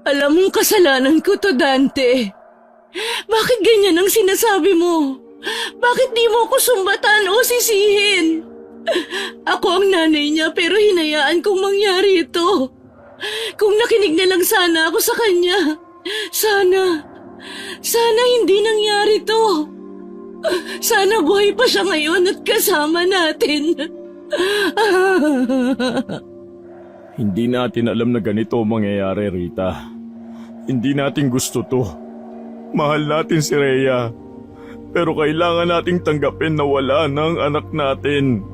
Alam mong kasalanan ko to, Dante. Bakit ganyan ang sinasabi mo? Bakit di mo ko sumbatan o sisihin? Ako ang nanay niya pero hinayaan kong mangyari ito. Kung nakinig na lang sana ako sa kanya, sana hindi nangyari to. Sana buhay pa siya ngayon at kasama natin. Hindi natin alam na ganito ang mangyayari, Rita. Hindi natin gusto to. Mahal natin si Rhea. Pero kailangan nating tanggapin na wala na ang anak natin.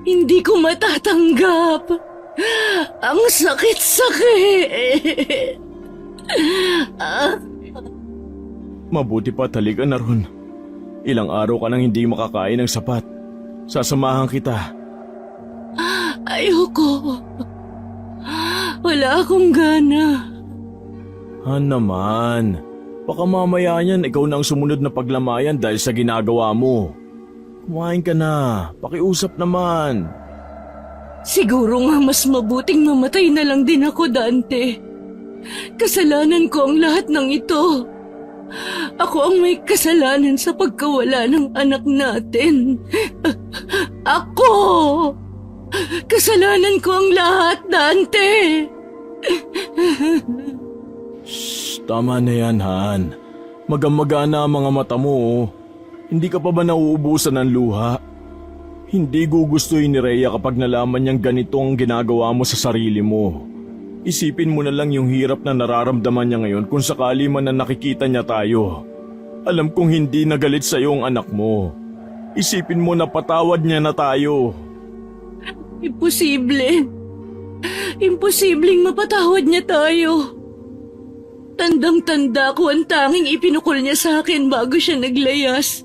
Hindi ko matatanggap. Ang sakit-sakit. Mabuti pa talaga na ron. Ilang araw ka nang hindi makakain ng sapat. Sasamahan kita. Ayoko. Wala akong gana. Han naman. Baka mamaya yan ikaw na ang sumunod na paglamayan dahil sa ginagawa mo. Kumain ka na. Pakiusap naman. Siguro nga mas mabuting mamatay na lang din ako, Dante. Kasalanan ko ang lahat ng ito. Ako ang may kasalanan sa pagkawala ng anak natin. Ako! Kasalanan ko ang lahat, Dante! Shh, tama na yan, Han. Magamaga na ang mga mata mo. Oh. Hindi ka pa ba nauubusan ng luha? Hindi gugustuhin ni Rhea kapag nalaman niyang ganito ang ginagawa mo sa sarili mo. Isipin mo na lang yung hirap na nararamdaman niya ngayon kung sakali man na nakikita niya tayo. Alam kong hindi nagalit sa iyo ang anak mo. Isipin mo na patawad niya na tayo. Imposible. Imposibleng mapatawad niya tayo. Tandang-tanda ko ang tanging ipinukol niya sa akin bago siya naglayas.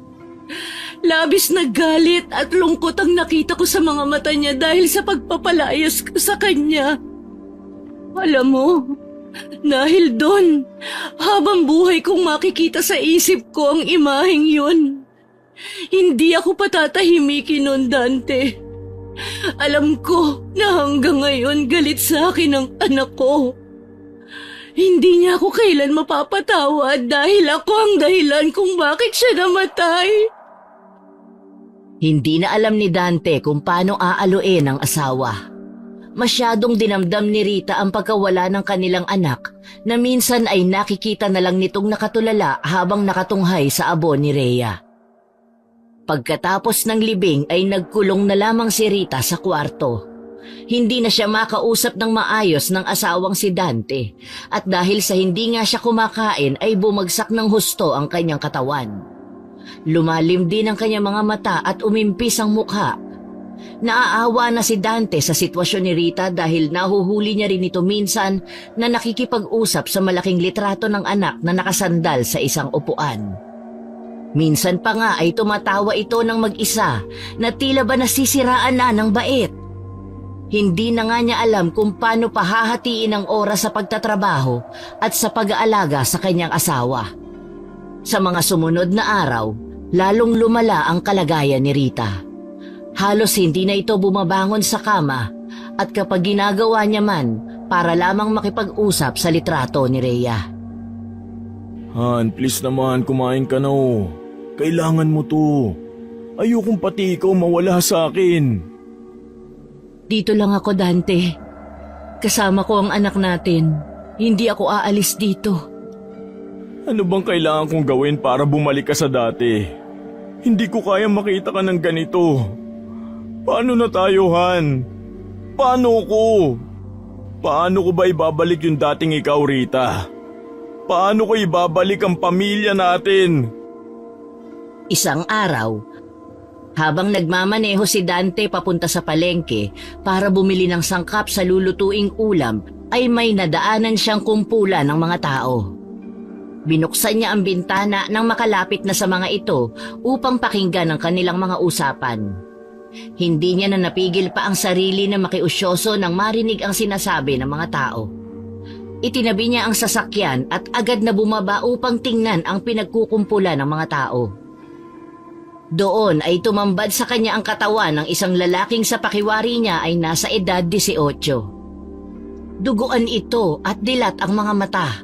Labis na galit at lungkot ang nakita ko sa mga mata niya dahil sa pagpapalayas ko sa kanya. Alam mo, dahil doon, habang buhay kong makikita sa isip ko ang imaheng yun. Hindi ako patatahimikin nun, Dante. Alam ko na hanggang ngayon galit sa akin ang anak ko. Hindi niya ako kailan mapapatawad dahil ako ang dahilan kung bakit siya namatay. Hindi na alam ni Dante kung paano aaluin ang asawa. Masyadong dinamdam ni Rita ang pagkawala ng kanilang anak na minsan ay nakikita na lang nitong nakatulala habang nakatunghay sa abo ni Rhea. Pagkatapos ng libing ay nagkulong na lamang si Rita sa kwarto. Hindi na siya makausap ng maayos ng asawang si Dante at dahil sa hindi nga siya kumakain ay bumagsak ng husto ang kanyang katawan. Lumalim din ang kanyang mga mata at umimpis ang mukha. Naaawa na si Dante sa sitwasyon ni Rita dahil nahuhuli niya rin ito minsan na nakikipag-usap sa malaking litrato ng anak na nakasandal sa isang upuan. Minsan pa nga ay tumatawa ito ng mag-isa na tila ba nasisiraan na ng bait. Hindi na nga niya alam kung paano pahahatiin ang oras sa pagtatrabaho at sa pag-aalaga sa kanyang asawa. Sa mga sumunod na araw, lalong lumala ang kalagayan ni Rita. Halos hindi na ito bumabangon sa kama at kapag ginagawa niya man para lamang makipag-usap sa litrato ni Rhea. Han, please naman, kumain ka na oh. Kailangan mo to. Ayokong pati ikaw mawala sa akin. Dito lang ako, Dante. Kasama ko ang anak natin. Hindi ako aalis dito. Ano bang kailangan kong gawin para bumalik ka sa dati? Hindi ko kaya makita ka ng ganito. Paano na tayo, Han? Paano ko? Paano ko ba ibabalik yung dating ikaw, Rita? Paano ko ibabalik ang pamilya natin? Isang araw, habang nagmamaneho si Dante papunta sa palengke para bumili ng sangkap sa lulutuing ulam, ay may nadaanan siyang kumpulan ng mga tao. Binuksan niya ang bintana nang makalapit na sa mga ito upang pakinggan ang kanilang mga usapan. Hindi niya na napigil pa ang sarili na makiusyoso nang marinig ang sinasabi ng mga tao. Itinabi niya ang sasakyan at agad na bumaba upang tingnan ang pinagkukumpulan ng mga tao. Doon ay tumambad sa kanya ang katawan ng isang lalaking sa pakiwari niya ay nasa edad 18. Duguan ito at dilat ang mga mata.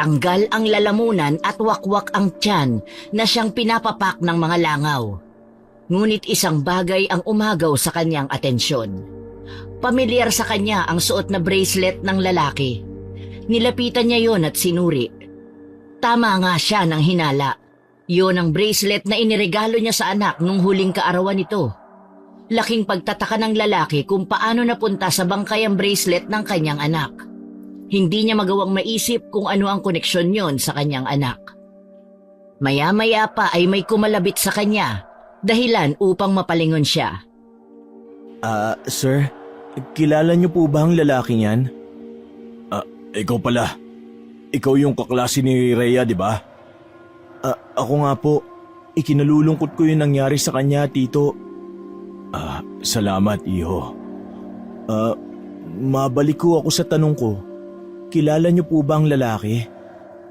Tanggal ang lalamunan at wakwak ang tiyan na siyang pinapapak ng mga langaw. Ngunit isang bagay ang umagaw sa kanyang atensyon. Pamilyar sa kanya ang suot na bracelet ng lalaki. Nilapitan niya yon at sinuri. Tama nga siya ng hinala. Yon ang bracelet na iniregalo niya sa anak nung huling kaarawan nito. Laking pagtataka ng lalaki kung paano napunta sa bangkay ang bracelet ng kanyang anak. Hindi niya magawang maisip kung ano ang koneksyon yon sa kanyang anak. Maya-maya pa ay may kumalabit sa kanya, dahilan upang mapalingon siya. Sir, kilala niyo po ba ang lalaking yan? Ikaw pala. Ikaw yung kaklase ni Rhea, di ba? Ako nga po. Ikinalulungkot ko yung nangyari sa kanya, tito. Salamat, iho. Mabalik ko ako sa tanong ko. Kilala niyo po ba ang lalaki?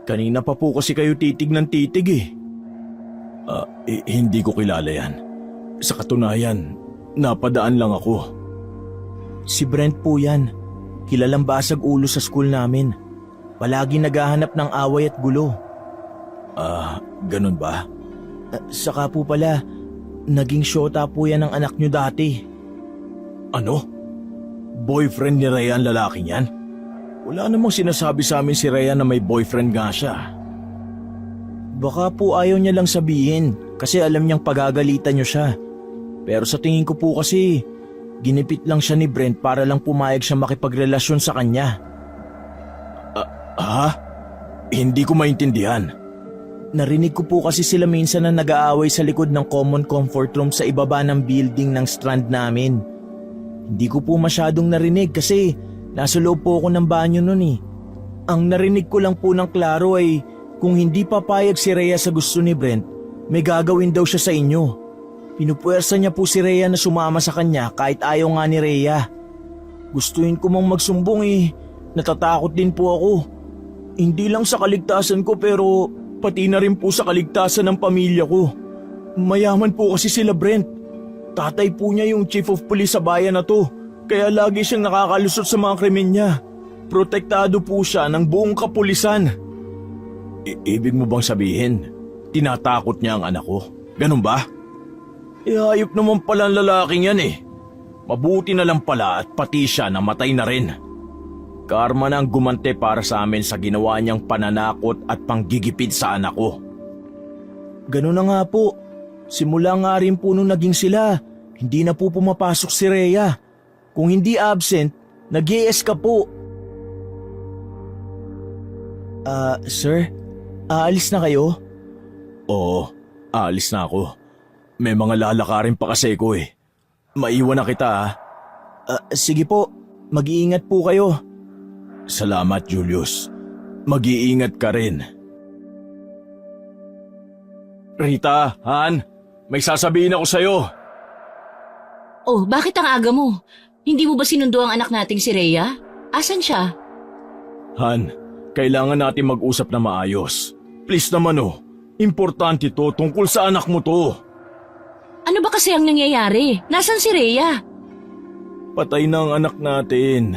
Kanina pa po kasi kayo titig ng titig eh. Hindi ko kilala yan. Sa katunayan, napadaan lang ako. Si Brent po yan. Kilalang basag ulo sa school namin. Palagi naghahanap ng away at gulo. Ganun ba? Saka po pala, naging syota po yan ng anak nyo dati. Ano? Boyfriend ni Rhea ang lalaking yan? Wala namang sinasabi sa amin si Rhea na may boyfriend nga siya. Baka po ayaw niya lang sabihin kasi alam niyang pagagalitan niyo siya. Pero sa tingin ko po kasi, ginipit lang siya ni Brent para lang pumayag siya makipagrelasyon sa kanya. Hindi ko maintindihan. Narinig ko po kasi sila minsan na nag-aaway sa likod ng common comfort room sa ibaba ng building ng strand namin. Hindi ko po masyadong narinig kasi nasa loob po ako ng banyo nun eh. Ang narinig ko lang po ng klaro ay kung hindi papayag si Rhea sa gusto ni Brent, may gagawin daw siya sa inyo. Pinupuwersa niya po si Rhea na sumama sa kanya kahit ayaw nga ni Rhea. Gustuin ko mang magsumbong eh, natatakot din po ako. Hindi lang sa kaligtasan ko pero pati na rin po sa kaligtasan ng pamilya ko. Mayaman po kasi sila Brent. Tatay po niya yung chief of police sa bayan na to, kaya lagi siyang nakakalusot sa mga krimen niya. Protektado po siya ng buong kapulisan. Ibig mo bang sabihin, tinatakot niya ang anak ko? Ganun ba? Hayop naman pala ang lalaking yan eh. Mabuti na lang pala at pati siya namatay na rin. Karma na ang gumante para sa amin sa ginawa niyang pananakot at panggigipid sa anak ko. Ganun na nga po. Simula nga rin po nung naging sila, hindi na po pumapasok si Rhea. Kung hindi absent, nag-i-eska po. Sir, aalis na kayo? Oo, aalis na ako. May mga lalakarin pa kasi ko eh. Maiwan na kita sige po, mag-iingat po kayo. Salamat Julius, mag-iingat ka rin. Rita, Han, may sasabihin ako sa'yo. Oh, bakit ang aga mo? Hindi mo ba sinundo ang anak nating si Rhea? Asan siya? Han, kailangan natin mag-usap na maayos. Please naman importante to tungkol sa anak mo to. Ano ba kasi ang nangyayari? Nasaan si Rhea? Patay na ang anak natin.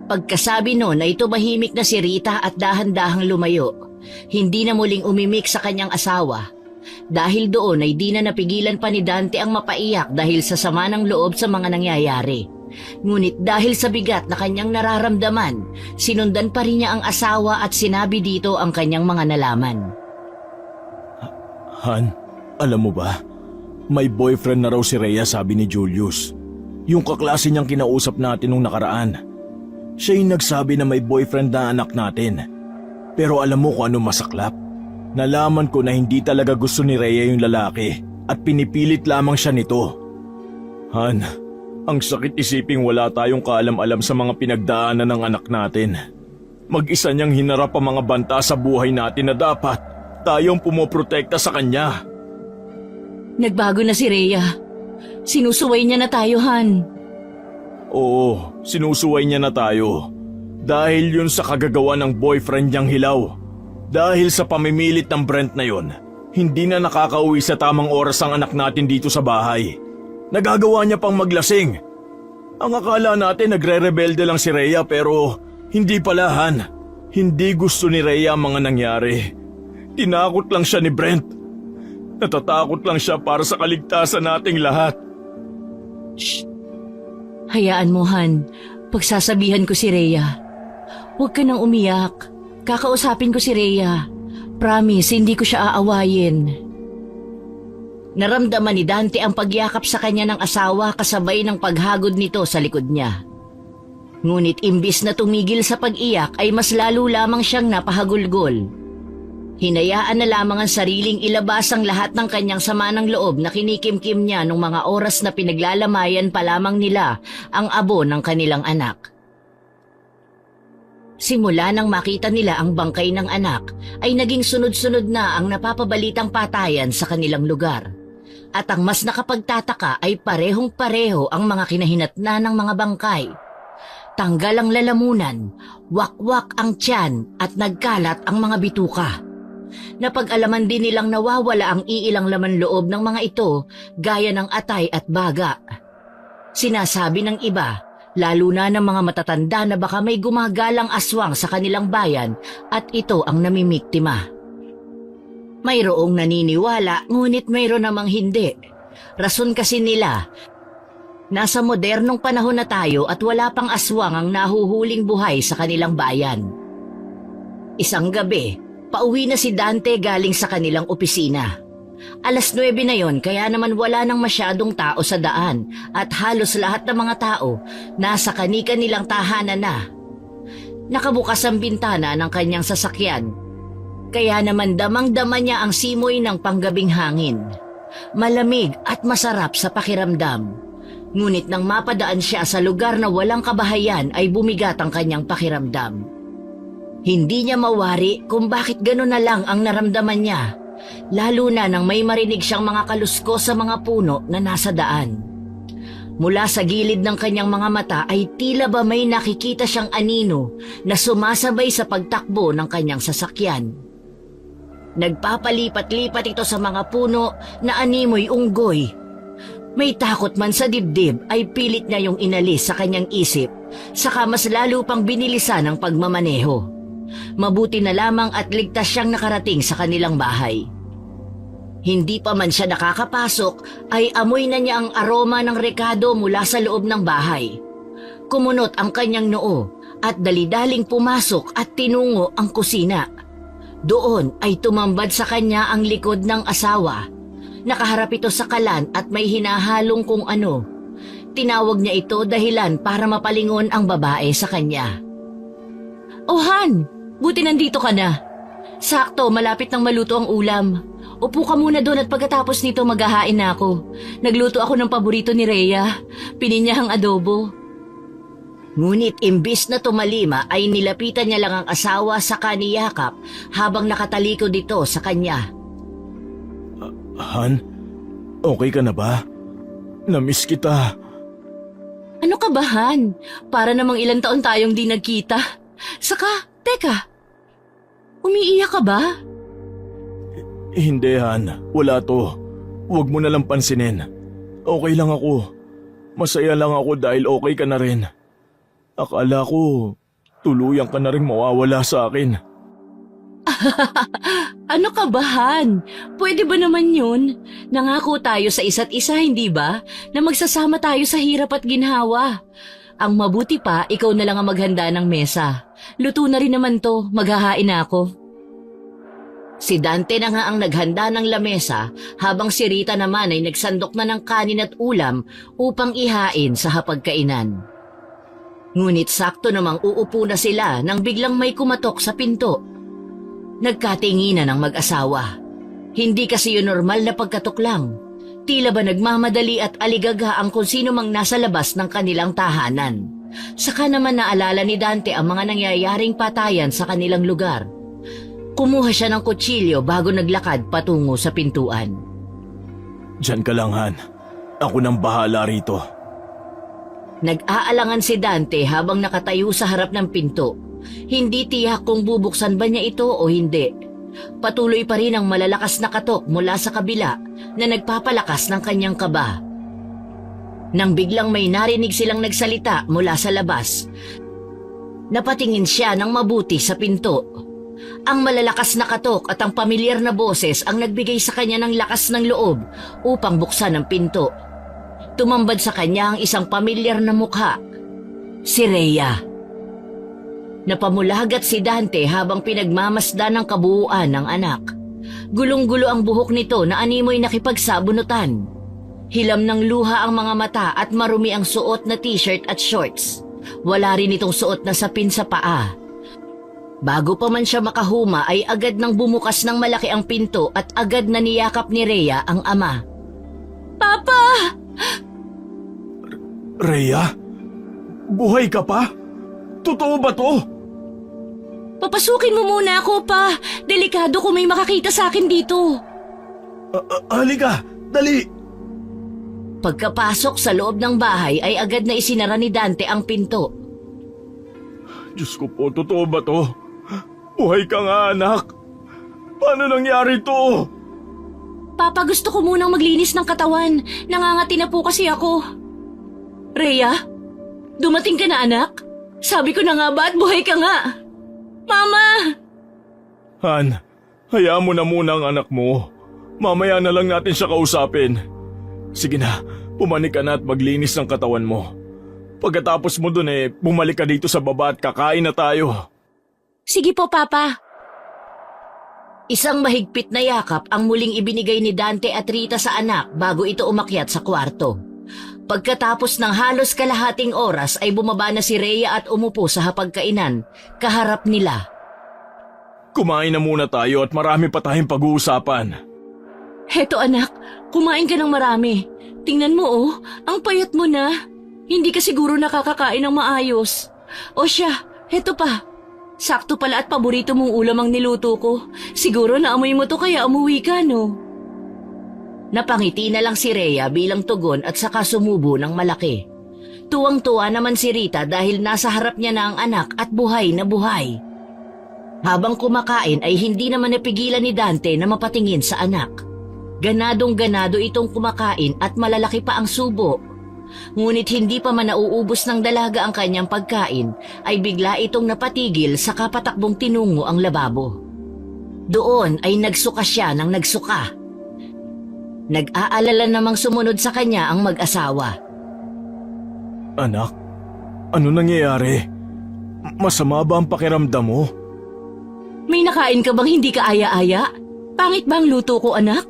Pagkasabi noon ay tumahimik na si Rita at dahan-dahang lumayo. Hindi na muling umimik sa kanyang asawa. Dahil doon ay di na napigilan pa ni Dante ang mapaiyak dahil sa sama ng loob sa mga nangyayari. Ngunit dahil sa bigat na kanyang nararamdaman, sinundan pa rin niya ang asawa at sinabi dito ang kanyang mga nalaman. Han, alam mo ba? May boyfriend na raw si Rhea, sabi ni Julius. Yung kaklase niyang kinausap natin nung nakaraan. Siya yung nagsabi na may boyfriend na anak natin. Pero alam mo kung ano masaklap? Nalaman ko na hindi talaga gusto ni Rhea yung lalaki at pinipilit lamang siya nito. Han, ang sakit isiping wala tayong kaalam-alam sa mga pinagdaanan ng anak natin. Mag-isa niyang hinarap ang mga banta sa buhay natin na dapat tayong pumoprotekta sa kanya. Nagbago na si Rhea. Sinusuway niya na tayo, Han. Oo, sinusuway niya na tayo. Dahil yun sa kagagawa ng boyfriend niyang hilaw. Dahil sa pamimilit ng Brent na yun, hindi na nakakauwi sa tamang oras ang anak natin dito sa bahay. Nagagawa niya pang maglasing. Ang akala natin nagre-rebelde lang si Rhea pero hindi pala, Han. Hindi gusto ni Rhea ang mga nangyari. Tinakot lang siya ni Brent. Natatakot lang siya para sa kaligtasan nating lahat. Shh! Hayaan mo, Han. Pagsasabihan ko si Rhea. Huwag ka nang umiyak. Kakausapin ko si Rhea. Promise, hindi ko siya aawayin. Naramdaman ni Dante ang pagyakap sa kanya ng asawa kasabay ng paghagod nito sa likod niya. Ngunit imbis na tumigil sa pag-iyak ay mas lalo lamang siyang napahagulgol. Hinayaan na lamang ang sariling ilabas ang lahat ng kanyang sama ng loob na kinikimkim niya nung mga oras na pinaglalamayan pa lamang nila ang abo ng kanilang anak. Simula nang makita nila ang bangkay ng anak, ay naging sunod-sunod na ang napapabalitang patayan sa kanilang lugar. At ang mas nakapagtataka ay parehong-pareho ang mga kinahinatnan ng mga bangkay. Tanggal ang lalamunan, wakwak ang tiyan at nagkalat ang mga bituka. Napag-alaman din nilang nawawala ang iilang laman loob ng mga ito gaya ng atay at baga. Sinasabi ng iba, lalo na ng mga matatanda na baka may gumagalang aswang sa kanilang bayan at ito ang namimiktima. Mayroong naniniwala ngunit mayroon namang hindi. Rason kasi nila, nasa modernong panahon na tayo at wala pang aswang ang nahuhuling buhay sa kanilang bayan. Isang gabi, pauwi na si Dante galing sa kanilang opisina. 9:00 na yon kaya naman wala nang masyadong tao sa daan at halos lahat ng mga tao nasa kani-kanilang tahanan na. Nakabukas ang bintana ng kanyang sasakyan. Kaya naman damang-dama niya ang simoy ng panggabing hangin. Malamig at masarap sa pakiramdam. Ngunit nang mapadaan siya sa lugar na walang kabahayan ay bumigat ang kanyang pakiramdam. Hindi niya mawari kung bakit gano'n na lang ang naramdaman niya. Lalo na nang may marinig siyang mga kalusko sa mga puno na nasa daan. Mula sa gilid ng kanyang mga mata ay tila ba may nakikita siyang anino na sumasabay sa pagtakbo ng kanyang sasakyan. Nagpapalipat-lipat ito sa mga puno na animoy unggoy. May takot man sa dibdib ay pilit niya yung inalis sa kanyang isip, saka mas lalo pang binilisan ang pagmamaneho. Mabuti na lamang at ligtas siyang nakarating sa kanilang bahay. Hindi pa man siya nakakapasok ay amoy na niya ang aroma ng rekado mula sa loob ng bahay. Kumunot ang kanyang noo at dalidaling pumasok at tinungo ang kusina. Doon ay tumambad sa kanya ang likod ng asawa. Nakaharap ito sa kalan at may hinahalong kung ano. Tinawag niya ito dahilan para mapalingon ang babae sa kanya. "Oh Han, buti nandito ka na. Sakto, malapit nang maluto ang ulam. Upo ka muna doon at pagkatapos nito maghahain na ako. Nagluto ako ng paborito ni Rhea, pininyahang adobo." Ngunit imbis na tumalima ay nilapitan niya lang ang asawa sa kaniyakap habang nakatalikod dito sa kanya. Han, okay ka na ba? Namiss kita. "Ano ka ba, Han? Para namang ilang taon tayong di nagkita. Saka, teka, umiiyak ka ba?" Hindi, Han. Wala to. Huwag mo na lang pansinin. Okay lang ako. Masaya lang ako dahil okay ka na rin. Akala ko, tuluyan ka na rin mawawala sa akin. Ano ka ba, Han? Pwede ba naman yun? Nangako tayo sa isa't isa, hindi ba? Na magsasama tayo sa hirap at ginhawa. Ang mabuti pa, ikaw na lang ang maghanda ng mesa. Luto na rin naman to, maghahain na ako. Si Dante na nga ang naghanda ng lamesa habang si Rita naman ay nagsandok na ng kanin at ulam upang ihain sa hapagkainan. Ngunit sakto namang uupo na sila nang biglang may kumatok sa pinto. Nagkatinginan ang mag-asawa. Hindi kasi yun normal na pagkatok lang. Tila ba nagmamadali at aligaga ang kung sino mang nasa labas ng kanilang tahanan. Saka naman naalala ni Dante ang mga nangyayaring patayan sa kanilang lugar. Kumuha siya ng kutsilyo bago naglakad patungo sa pintuan. Diyan ka lang, Han. Ako nang bahala rito. Nag-aalangan si Dante habang nakatayo sa harap ng pinto. Hindi tiyak kung bubuksan ba niya ito o hindi. Patuloy pa rin ang malalakas na katok mula sa kabila na nagpapalakas ng kanyang kaba. Nang biglang may narinig silang nagsalita mula sa labas, napatingin siya ng mabuti sa pinto. Ang malalakas na katok at ang pamilyar na boses ang nagbigay sa kanya ng lakas ng loob upang buksan ang pinto. Tumambad sa kanya ang isang pamilyar na mukha, si Rhea. Napamulagat si Dante habang pinagmamasdan ng kabuuan ng anak. Gulong-gulo ang buhok nito na animoy nakipagsabunutan. Hilam ng luha ang mga mata at marumi ang suot na t-shirt at shorts. Wala rin itong suot na sapin sa paa. Bago pa man siya makahuma ay agad nang bumukas ng malaki ang pinto at agad na niyakap ni Rhea ang ama. "Papa!" Rhea? Buhay ka pa? Totoo ba to? "Papasukin mo muna ako, pa. Delikado kung may makakita sa akin dito." Halika, dali! Pagkapasok sa loob ng bahay ay agad na isinara ni Dante ang pinto. Diyos ko po, totoo ba to? Buhay ka nga, anak. Paano nangyari to? "Papa, gusto ko munang maglinis ng katawan. Nangangati na po kasi ako." Rhea? Dumating ka na, anak? Sabi ko na nga ba at buhay ka nga? Mama! Han, hayaan mo na muna ang anak mo. Mamaya na lang natin siya kausapin. Sige na, pumanik ka na at maglinis ng katawan mo. Pagkatapos mo dun bumalik ka dito sa baba at kakain na tayo. Sige po, Papa. Isang mahigpit na yakap ang muling ibinigay ni Dante at Rita sa anak bago ito umakyat sa kwarto. Pagkatapos ng halos kalahating oras ay bumaba na si Rhea at umupo sa hapagkainan, kaharap nila. Kumain na muna tayo at marami pa tayong pag-uusapan. Heto anak, kumain ka ng marami. Tingnan mo ang payat mo na. Hindi ka siguro nakakakain ng maayos. O siya, heto pa. Sakto pala at paborito mong ulam ang niluto ko. Siguro naamoy mo to kaya umuwi ka, no? Napangiti na lang si Rhea bilang tugon at saka sumubo ng malaki. Tuwang-tuwa naman si Rita dahil nasa harap niya na ang anak at buhay na buhay. Habang kumakain ay hindi naman napigilan ni Dante na mapatingin sa anak. Ganadong-ganado itong kumakain at malalaki pa ang subo. Ngunit hindi pa man nauubos ng dalaga ang kanyang pagkain, ay bigla itong napatigil sa kapatakbong tinungo ang lababo. Doon ay nagsuka siya ng nagsuka. Nag-aalala namang sumunod sa kanya ang mag-asawa. Anak, ano nangyayari? Masama ba ang pakiramdam mo? May nakain ka bang hindi ka aya-aya? Pangit ba ang luto ko, anak?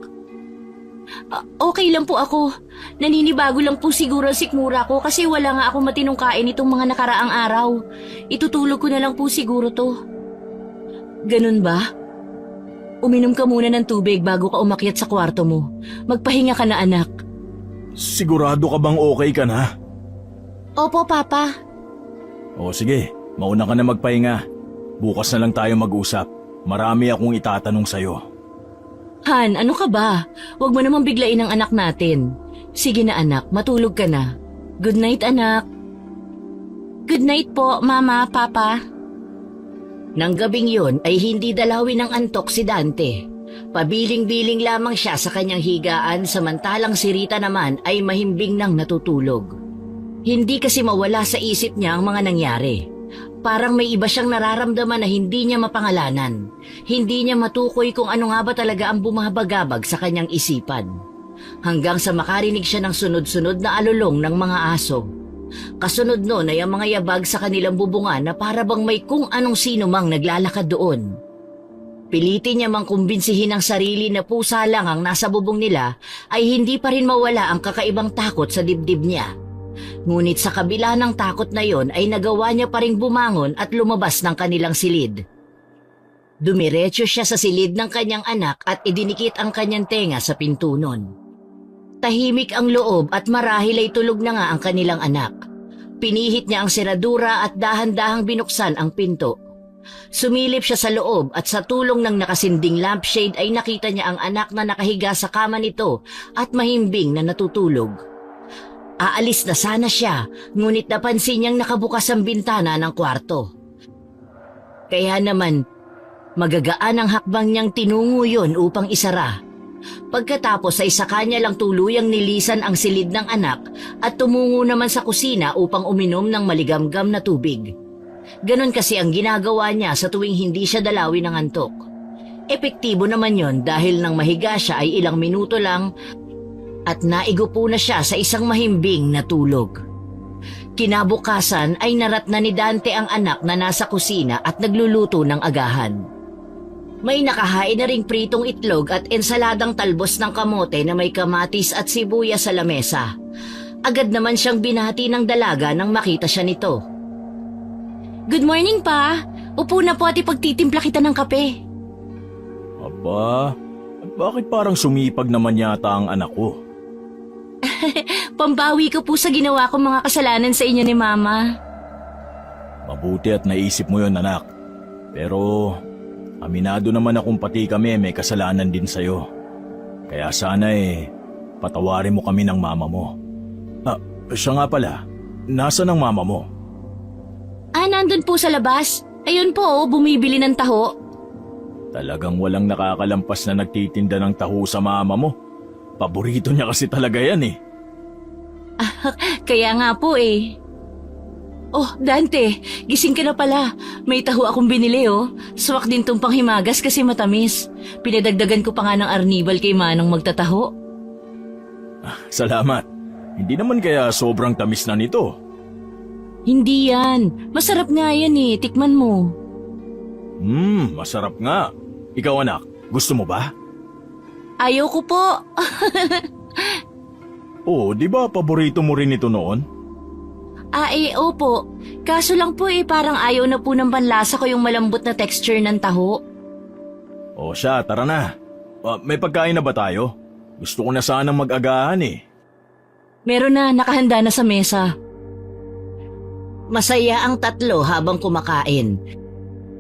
Okay lang po ako. Naninibago lang po siguro ang sikmura ko kasi wala nga ako matinong kain itong mga nakaraang araw. Itutulog ko na lang po siguro to. Ganun ba? Uminom ka muna ng tubig bago ka umakyat sa kwarto mo. Magpahinga ka na, anak. Sigurado ka bang okay ka na? Opo, Papa. O sige, mauna ka na magpahinga. Bukas na lang tayo mag-usap. Marami akong itatanong sa'yo. Han, ano ka ba? Huwag mo namang biglain ang anak natin. Sige na anak, matulog ka na. Good night, anak. Good night po, Mama, Papa. Nang gabing yun ay hindi dalawin ng antok si Dante. Pabiling-biling lamang siya sa kanyang higaan samantalang si Rita naman ay mahimbing nang natutulog. Hindi kasi mawala sa isip niya ang mga nangyari. Parang may iba siyang nararamdaman na hindi niya mapangalanan. Hindi niya matukoy kung ano nga ba talaga ang bumabagabag sa kanyang isipan. Hanggang sa makarinig siya ng sunod-sunod na alulong ng mga aso. Kasunod nun ay ang mga yabag sa kanilang bubungan na para bang may kung anong sino mang naglalakad doon. Pilitin niya mang kumbinsihin ang sarili na pusa lang ang nasa bubong nila ay hindi pa rin mawala ang kakaibang takot sa dibdib niya. Ngunit sa kabila ng takot na yon ay nagawa niya pa ring bumangon at lumabas ng kanilang silid. Dumiretso siya sa silid ng kanyang anak at idinikit ang kanyang tenga sa pinto nun. Tahimik ang loob at marahil ay tulog na nga ang kanilang anak. Pinihit niya ang seradura at dahan-dahang binuksan ang pinto. Sumilip siya sa loob at sa tulong ng nakasinding lampshade ay nakita niya ang anak na nakahiga sa kama nito at mahimbing na natutulog. Aalis na sana siya, ngunit napansin niyang nakabukas ang bintana ng kwarto. Kaya naman, magagaan ang hakbang niyang tinungo yon upang isara. Pagkatapos ay sa kanya lang tuluyang nilisan ang silid ng anak at tumungo naman sa kusina upang uminom ng maligamgam na tubig. Ganon kasi ang ginagawa niya sa tuwing hindi siya dalawin ng antok. Epektibo naman yon dahil nang mahiga siya ay ilang minuto lang at naigupo na siya sa isang mahimbing na tulog. Kinabukasan ay narat na ni Dante ang anak na nasa kusina at nagluluto ng agahan. May nakahain na ring pritong itlog at ensaladang talbos ng kamote na may kamatis at sibuyas sa lamesa. Agad naman siyang binati ng dalaga nang makita siya nito. Good morning, Pa. Upo na po at ipagtitimpla kita ng kape. Aba, bakit parang sumipag naman yata ang anak ko? Pambawi ko po sa ginawa kong mga kasalanan sa inyo ni Mama. Mabuti at naisip mo yon, anak. Pero aminado naman akong pati kami may kasalanan din sa'yo. Kaya sana patawarin mo kami ng mama mo. Siya nga pala, nasaan ang mama mo? Nandun po sa labas. Ayun po, bumibili ng taho. Talagang walang nakakalampas na nagtitinda ng taho sa mama mo. Paborito niya kasi talaga yan . Kaya nga po eh. Oh, Dante, gising ka na pala. May taho akong binili oh. Swak din tong panghimagas kasi matamis. Pinadagdagan ko pa nga ng arnibal kay Manong magtataho. Salamat. Hindi naman kaya sobrang tamis na nito. Hindi yan. Masarap nga yan eh. Tikman mo. Masarap nga. Ikaw anak, gusto mo ba? Ayaw ko po. Oo, di ba paborito mo rin ito noon? Opo. Kaso lang po parang ayaw na po ng panlasa ko yung malambot na texture ng taho. O siya, tara na. May pagkain na ba tayo? Gusto ko na sanang mag-agahan eh. Meron na, nakahanda na sa mesa. Masaya ang tatlo habang kumakain.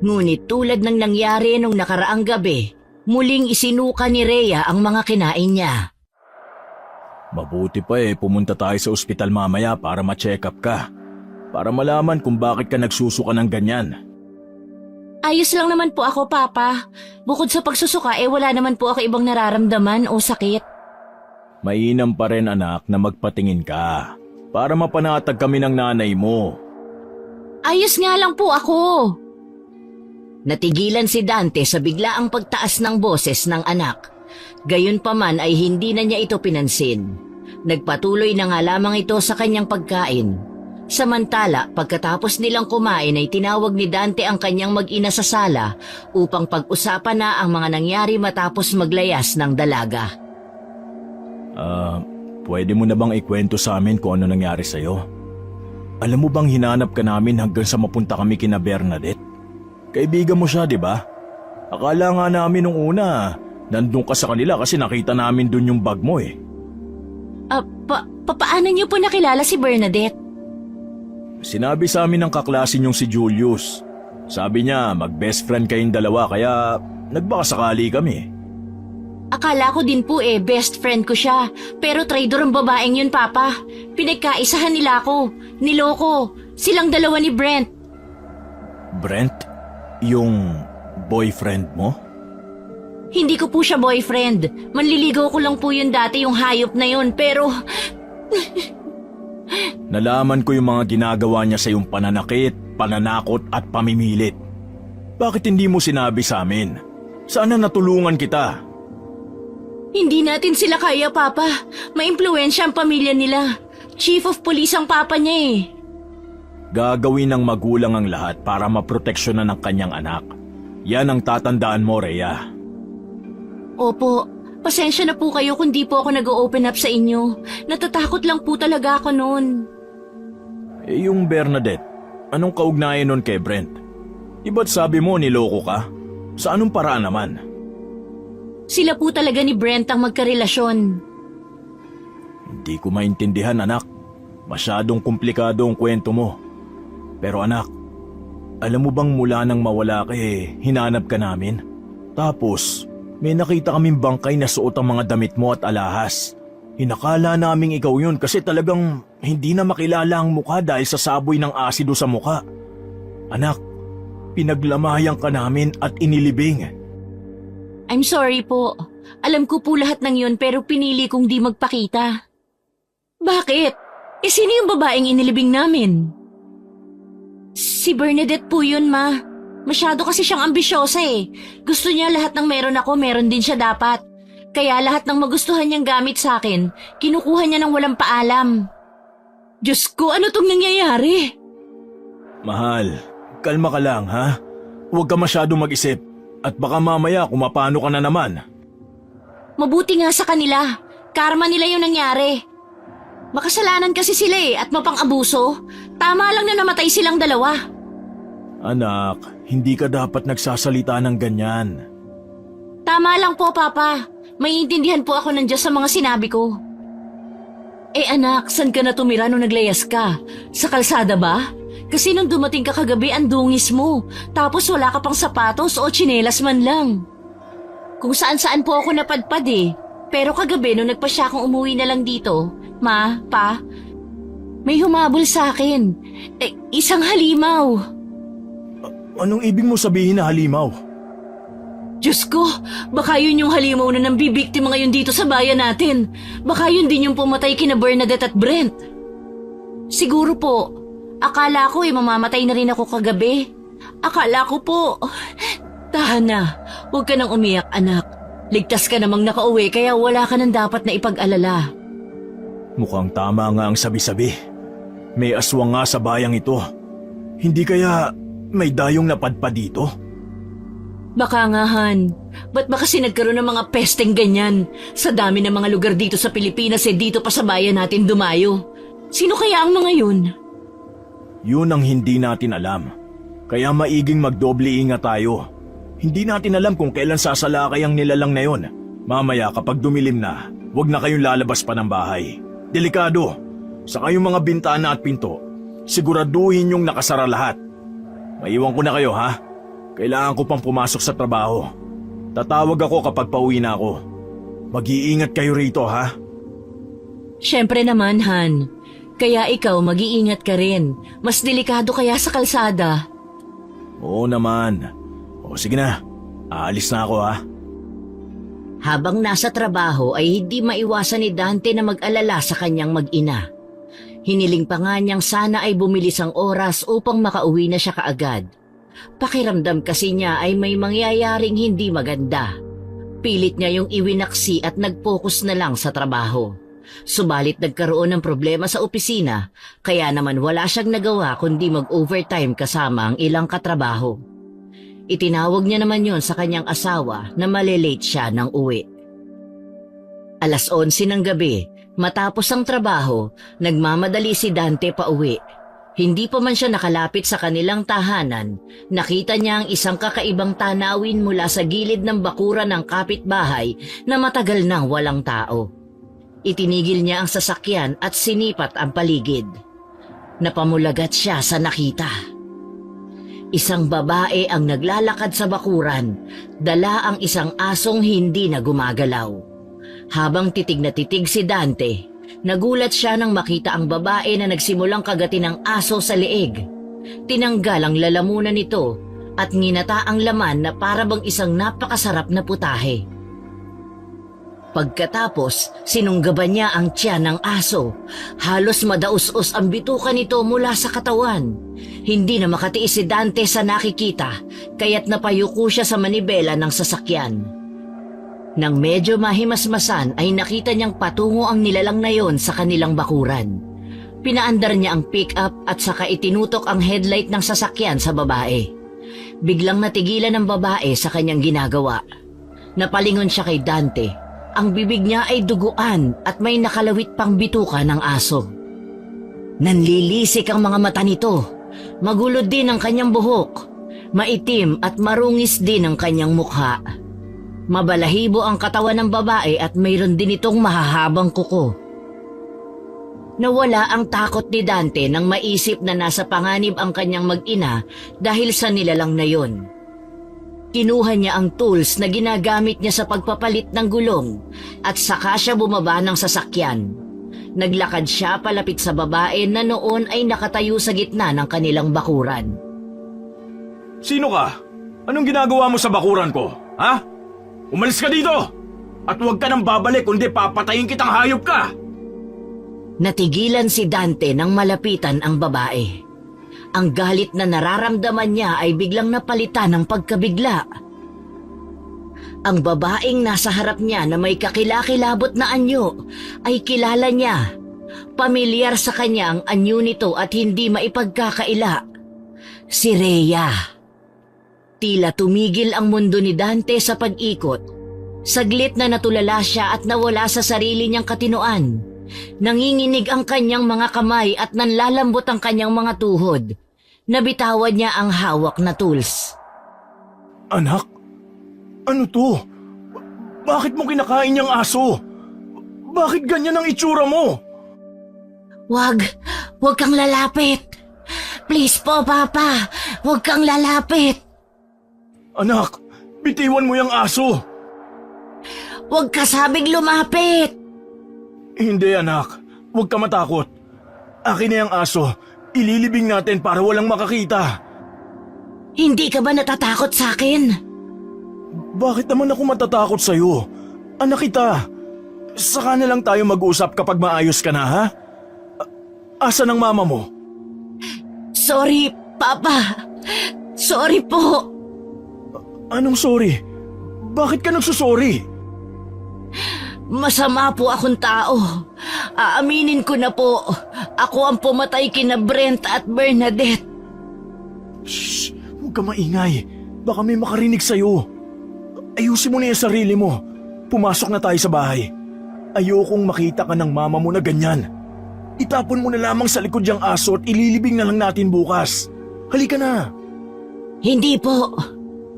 Ngunit tulad ng nangyari nung nakaraang gabi, muling isinuka ni Rhea ang mga kinain niya. Mabuti pa pumunta tayo sa ospital mamaya para ma-check up ka. Para malaman kung bakit ka nagsusuka ng ganyan. Ayos lang naman po ako, Papa. Bukod sa pagsusuka, wala naman po ako ibang nararamdaman o sakit. Mainam pa rin anak na magpatingin ka. Para mapanatag kami ng nanay mo. Ayos nga lang po ako. Natigilan si Dante sa biglaang pagtaas ng boses ng anak. Gayunpaman ay hindi na niya ito pinansin. Nagpatuloy na nga lamang ito sa kanyang pagkain. Samantala, pagkatapos nilang kumain ay tinawag ni Dante ang kanyang mag-ina sa sala upang pag-usapan na ang mga nangyari matapos maglayas ng dalaga. Pwede mo na bang ikwento sa amin kung ano nangyari sa'yo? Alam mo bang hinanap ka namin hanggang sa mapunta kami kina Bernadette? Kaibigan mo siya, di ba? Akala nga namin nung una, nandun ka sa kanila kasi nakita namin dun yung bag mo eh. Paano niyo po nakilala si Bernadette? Sinabi sa amin ng kaklase niyong si Julius. Sabi niya mag-best friend kayong dalawa kaya nagbakasakali kami. Akala ko din po best friend ko siya. Pero traitor ang babaeng yun, Papa. Pinagkaisahan nila ako. Niloko. Silang dalawa ni Brent. Brent? Yung boyfriend mo? Hindi ko po siya boyfriend. Manliligaw ko lang po yun dati yung hayop na yun. Pero nalaman ko yung mga ginagawa niya sa yung pananakit, pananakot at pamimilit. Bakit hindi mo sinabi sa amin? Sana natulungan kita. hindi natin sila kaya, Papa. Maimpluwensya ang pamilya nila. Chief of Police ang papa niya Gagawin ng magulang ang lahat para maproteksyonan ng kanyang anak. Yan ang tatandaan mo, Rhea. Opo, pasensya na po kayo kung di po ako nag-open up sa inyo. Natatakot lang po talaga ako noon. Yung Bernadette, anong kaugnayan nun kay Brent? Iba't sabi mo niloko ka? Sa anong paraan naman? Sila po talaga ni Brent ang magkarelasyon. Hindi ko maintindihan, anak. Masyadong komplikado ang kwento mo. Pero anak, alam mo bang mula nang mawala ka hinanap ka namin? Tapos, may nakita kaming bangkay na suot ang mga damit mo at alahas. Hinakala naming ikaw yun kasi talagang hindi na makilala ang mukha dahil sa saboy ng asido sa mukha. Anak, pinaglamayan ka namin at inilibing. I'm sorry po. Alam ko po lahat ng yun pero pinili kong di magpakita. Bakit? Sino yung babaeng inilibing namin? Si Bernadette po yun, Ma. Masyado kasi siyang ambisyosa Gusto niya lahat ng meron ako, meron din siya dapat. Kaya lahat ng magustuhan niyang gamit sa akin, kinukuha niya ng walang paalam. Diyos ko, ano tong nangyayari? Mahal, kalma ka lang ha. Huwag ka masyado mag-isip at baka mamaya kumapano ka na naman. Mabuti nga sa kanila. Karma nila yung nangyari. Makasalanan kasi sila at mapang-abuso. Tama lang na namatay silang dalawa. Anak, hindi ka dapat nagsasalita ng ganyan. Tama lang po, Papa. Maiintindihan po ako ng Diyos sa mga sinabi ko. Anak, saan ka na tumira nung naglayas ka? Sa kalsada ba? Kasi nung dumating ka kagabi, ang dungis mo. Tapos wala ka pang sapatos o tsinelas man lang. Kung saan-saan po ako napadpad Pero kagabi nung nagpasya akong umuwi na lang dito, Ma, Pa, may humabol sa akin. Isang halimaw. Anong ibig mo sabihin na halimaw? Diyos ko, baka yun yung halimaw na nang bibiktima ngayon dito sa bayan natin. Baka yun din yung pumatay kina Bernadette at Brent. Siguro po. Akala ko mamamatay na rin ako kagabi. Akala ko po. Tahan na, huwag ka nang umiyak anak. Ligtas ka namang nakauwi kaya wala ka nang dapat na ipag-alala. Mukhang tama nga ang sabi-sabi. May aswang nga sa bayang ito. Hindi kaya may dayong napadpad dito? Baka nga Han, ba't ba kasi nagkaroon ng mga pesteng ganyan? Sa dami ng mga lugar dito sa Pilipinas dito pa sa bayan natin dumayo. Sino kaya ang mga yun? Yun ang hindi natin alam. Kaya maiging magdoble ingat tayo. Hindi natin alam kung kailan sasalakay ang nilalang na yun. Mamaya kapag dumilim na, huwag na kayong lalabas pa ng bahay. Delikado. Sa kayong mga bintana at pinto, siguraduhin yung nakasara lahat. Maiwan ko na kayo ha. Kailangan ko pang pumasok sa trabaho. Tatawag ako kapag pauwi na ako. Mag-iingat kayo rito ha. Siyempre naman Han. Kaya ikaw mag-iingat ka rin. Mas delikado kaya sa kalsada. Oo naman. O sige na, aalis na ako ha. Habang nasa trabaho ay hindi maiwasan ni Dante na mag-alala sa kanyang mag-ina. Hiniling pa nga niyang sana ay bumilis ang oras upang makauwi na siya kaagad. Pakiramdam kasi niya ay may mangyayaring hindi maganda. Pilit niya yung iwinaksi at nag-focus na lang sa trabaho. Subalit nagkaroon ng problema sa opisina, kaya naman wala siyang nagawa kundi mag-overtime kasama ang ilang katrabaho. Itinawag niya naman yon sa kanyang asawa na malilate siya ng uwi. 11:00 ng gabi, matapos ang trabaho, nagmamadali si Dante pa uwi. Hindi pa man siya nakalapit sa kanilang tahanan, nakita niya ang isang kakaibang tanawin mula sa gilid ng bakuran ng kapitbahay na matagal nang walang tao. Itinigil niya ang sasakyan at sinipat ang paligid. Napamulagat siya sa nakita. Isang babae ang naglalakad sa bakuran, dala ang isang asong hindi na gumagalaw. Habang titig na titig si Dante, nagulat siya nang makita ang babae na nagsimulang kagatin ng aso sa leeg. Tinanggal ang lalamunan nito at nginata ang laman na para bang isang napakasarap na putahe. Pagkatapos, sinunggaban niya ang tiyan ng aso. Halos madaus-us ang bituka nito mula sa katawan. Hindi na makatiis si Dante sa nakikita, kaya't napayuko siya sa manibela ng sasakyan. Nang medyo mahimasmasan ay nakita niyang patungo ang nilalang na yon sa kanilang bakuran. Pinaandar niya ang pick-up at saka itinutok ang headlight ng sasakyan sa babae. Biglang natigilan ng babae sa kanyang ginagawa. Napalingon siya kay Dante. Ang bibig niya ay duguan at may nakalawit pang bituka ng aso. Nanlilisik ang mga mata nito. Magulo din ang kanyang buhok. Maitim at marungis din ang kanyang mukha. Mabalahibo ang katawan ng babae at mayroon din itong mahahabang kuko. Nawala ang takot ni Dante nang maisip na nasa panganib ang kanyang mag-ina dahil sa nilalang na yon. Kinuha niya ang tools na ginagamit niya sa pagpapalit ng gulong at saka siya bumaba ng sasakyan. Naglakad siya palapit sa babae na noon ay nakatayo sa gitna ng kanilang bakuran. Sino ka? Anong ginagawa mo sa bakuran ko? Ha? Umalis ka dito! At huwag ka nang babalik kundi papatayin kitang hayop ka! Natigilan si Dante nang malapitan ang babae. Ang galit na nararamdaman niya ay biglang napalitan ng pagkabigla. Ang babaeng nasa harap niya na may kakilakilabot na anyo ay kilala niya. Pamilyar sa kanya ang anyo nito at hindi maipagkakaila. Si Rhea. Tila tumigil ang mundo ni Dante sa pag-ikot. Saglit na natulala siya at nawala sa sarili niyang katinoan. Nanginginig ang kanyang mga kamay at nanlalambot ang kanyang mga tuhod. Nabitawan niya ang hawak na tools. Anak? Ano to? Bakit mo kinakain yung aso? Bakit ganyan ang itsura mo? Wag kang lalapit. Please po, Papa, wag kang lalapit. Anak, bitiwan mo yung aso. Wag ka sabing lumapit. Hindi anak, huwag ka matakot. Akin na yung aso, ililibing natin para walang makakita. Hindi ka ba natatakot sa akin? Bakit naman ako matatakot sa'yo? Anak kita. Saka na lang tayo mag-usap kapag maayos ka na, ha? Asan ang mama mo? Sorry, Papa. Sorry po. Anong sorry? Bakit ka nagsusorry? Masama po akong tao. Aaminin ko na po. Ako ang pumatay kina Brent at Bernadette. Shh! Huwag ka maingay. Baka may makarinig sa'yo. Ayusin mo na yung sarili mo. Pumasok na tayo sa bahay. Ayokong makita ka ng mama mo na ganyan. Itapon mo na lamang sa likod yung aso at ililibing na lang natin bukas. Halika na. Hindi po.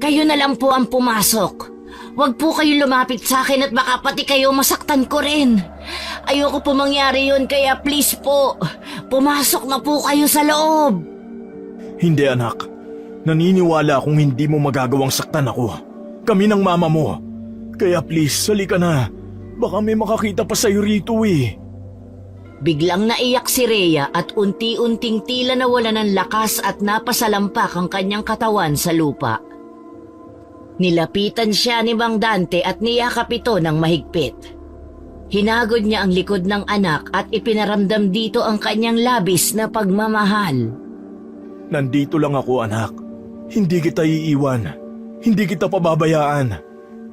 Kayo na lang po ang pumasok. Huwag po kayo lumapit sa akin at baka pati kayo masaktan ko rin. Ayoko po mangyari yun kaya please po, pumasok na po kayo sa loob. Hindi anak. Naniniwala akong hindi mo magagawang saktan ako. Kami ng mama mo. Kaya please, halika na. Baka may makakita pa sa'yo rito eh. Biglang naiyak si Rhea at unti-unting tila nawala ng lakas at napasalampak ang kanyang katawan sa lupa. Nilapitan siya ni Mang Dante at niyakap ito ng mahigpit. Hinagod niya ang likod ng anak at ipinaramdam dito ang kanyang labis na pagmamahal. Nandito lang ako anak. Hindi kita iiwan. Hindi kita pababayaan.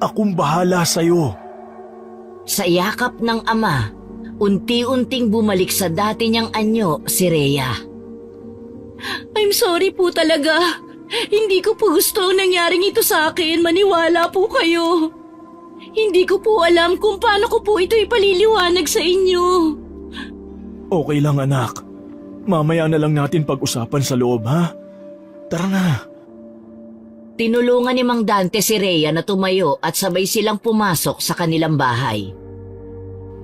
Akong bahala sa'yo. Sa yakap ng ama, unti-unting bumalik sa dati niyang anyo si Rhea. I'm sorry po talaga. Hindi ko po gusto ang nangyaring ito sa akin. Maniwala po kayo. Hindi ko po alam kung paano ko po ito ipaliliwanag sa inyo. Okay lang anak. Mamaya na lang natin pag-usapan sa loob ha. Tara na. Tinulungan ni Mang Dante si Rhea na tumayo at sabay silang pumasok sa kanilang bahay.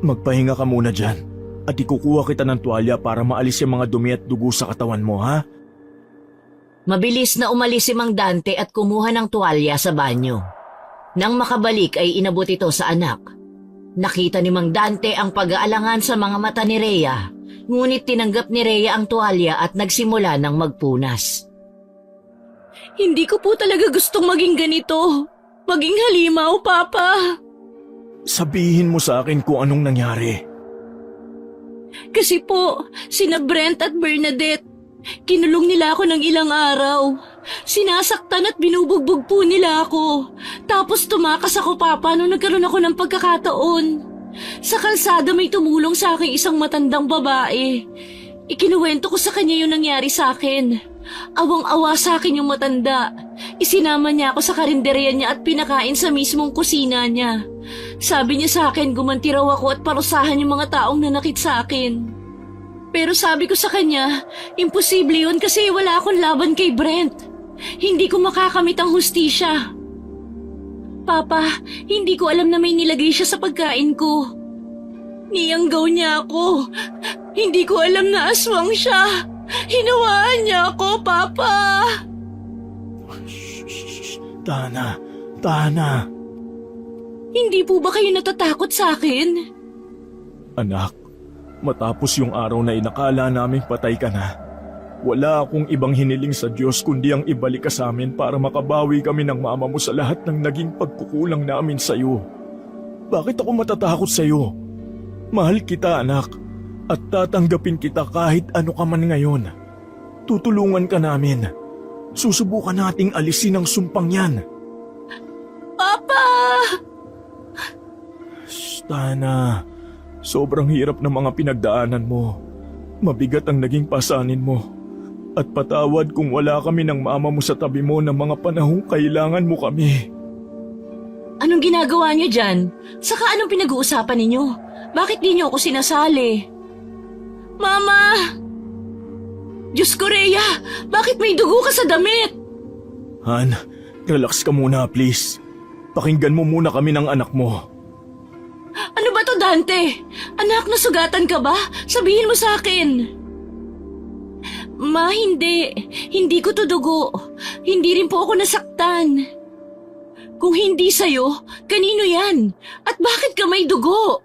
Magpahinga ka muna dyan. At ikukuha kita ng tuwalya para maalis yung mga dumi at dugo sa katawan mo ha. Mabilis na umalis si Mang Dante at kumuha ng tuwalya sa banyo. Nang makabalik ay inabot ito sa anak. Nakita ni Mang Dante ang pag-aalangan sa mga mata ni Rhea, ngunit tinanggap ni Rhea ang tuwalya at nagsimula ng magpunas. Hindi ko po talaga gustong maging ganito. Maging halimaw, Papa. Sabihin mo sa akin kung anong nangyari. Kasi po, sina Brent at Bernadette, kinulong nila ako ng ilang araw. Sinasaktan at binubugbog po nila ako. Tapos tumakas ako, Papa, nung nagkaroon ako ng pagkakataon. Sa kalsada may tumulong sa akin isang matandang babae. Ikinuwento ko sa kanya yung nangyari sa akin. Awang-awa sa akin yung matanda. Isinama niya ako sa karinderya niya at pinakain sa mismong kusina niya. Sabi niya sa akin gumanti raw ako at parusahan yung mga taong nanakit sa akin. Pero sabi ko sa kanya, imposible yun kasi wala akong laban kay Brent. Hindi ko makakamit ang hustisya. Papa, hindi ko alam na may nilagay siya sa pagkain ko. Niyanggaw niya ako. Hindi ko alam na aswang siya. Hinawaan niya ako, Papa. Shh. Tana. Hindi po ba kayo natatakot sa akin? Anak, matapos yung araw na inakala naming patay ka na, wala akong ibang hiniling sa Diyos kundi ang ibalik ka sa amin para makabawi kami ng mama mo sa lahat ng naging pagkukulang namin sa iyo. Bakit ako matatakot sa iyo? Mahal kita, anak, at tatanggapin kita kahit ano ka man ngayon. Tutulungan ka namin. Susubukan nating alisin ang sumpang yan. Papa! Shh, Tana. Sobrang hirap ng mga pinagdaanan mo. Mabigat ang naging pasanin mo. At patawad kung wala kami ng mama mo sa tabi mo ng mga panahong kailangan mo kami. Anong ginagawa niyo dyan? Saka anong pinag-uusapan ninyo? Bakit di niyo ako sinasali? Mama! Diyos ko, Rhea! Bakit may dugo ka sa damit? Han, relax ka muna please. Pakinggan mo muna kami ng anak mo. Ano ba to, Dante? Anak, nasugatan ka ba? Sabihin mo sa akin. Ma, hindi. Hindi ko to dugo. Hindi rin po ako nasaktan. Kung hindi sa'yo, kanino yan? At bakit ka may dugo?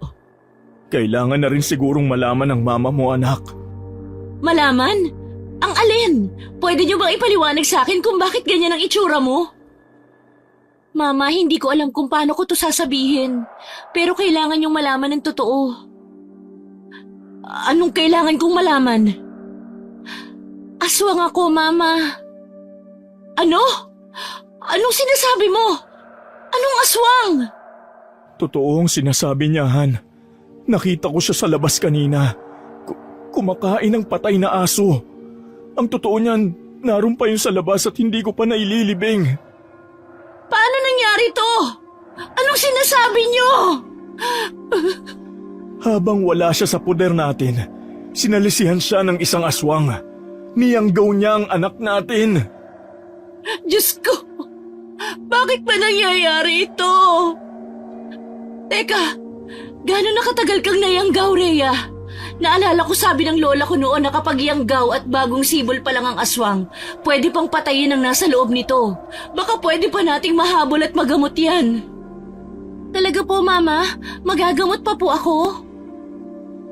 Kailangan na rin sigurong malaman ng mama mo, anak. Malaman? Ang alin? Pwede niyo bang ipaliwanag sa akin kung bakit ganyan ang itsura mo? Mama, hindi ko alam kung paano ko to sasabihin. Pero kailangan yung malaman ng totoo. Anong kailangan kong malaman? Aswang ako, Mama. Ano? Anong sinasabi mo? Anong aswang? Totoo ang sinasabi niya, Han. Nakita ko siya sa labas kanina. Kumakain ng patay na aso. Ang totoo niyan, naroon pa yun sa labas at hindi ko pa naililibing. Paano nangyari to? Anong sinasabi niyo? Habang wala siya sa poder natin, sinalisihan siya ng isang aswang. Niyanggaw niya ang anak natin. Diyos ko! Bakit ba nangyayari ito? Teka, gano'n nakatagal kang nayanggaw, Rhea? Naalala ko sabi ng lola ko noon na kapag yanggaw at bagong sibol pa lang ang aswang, pwede pang patayin ang nasa loob nito. Baka pwede pa nating mahabol at magamot yan. Talaga po, Mama? Magagamot pa po ako?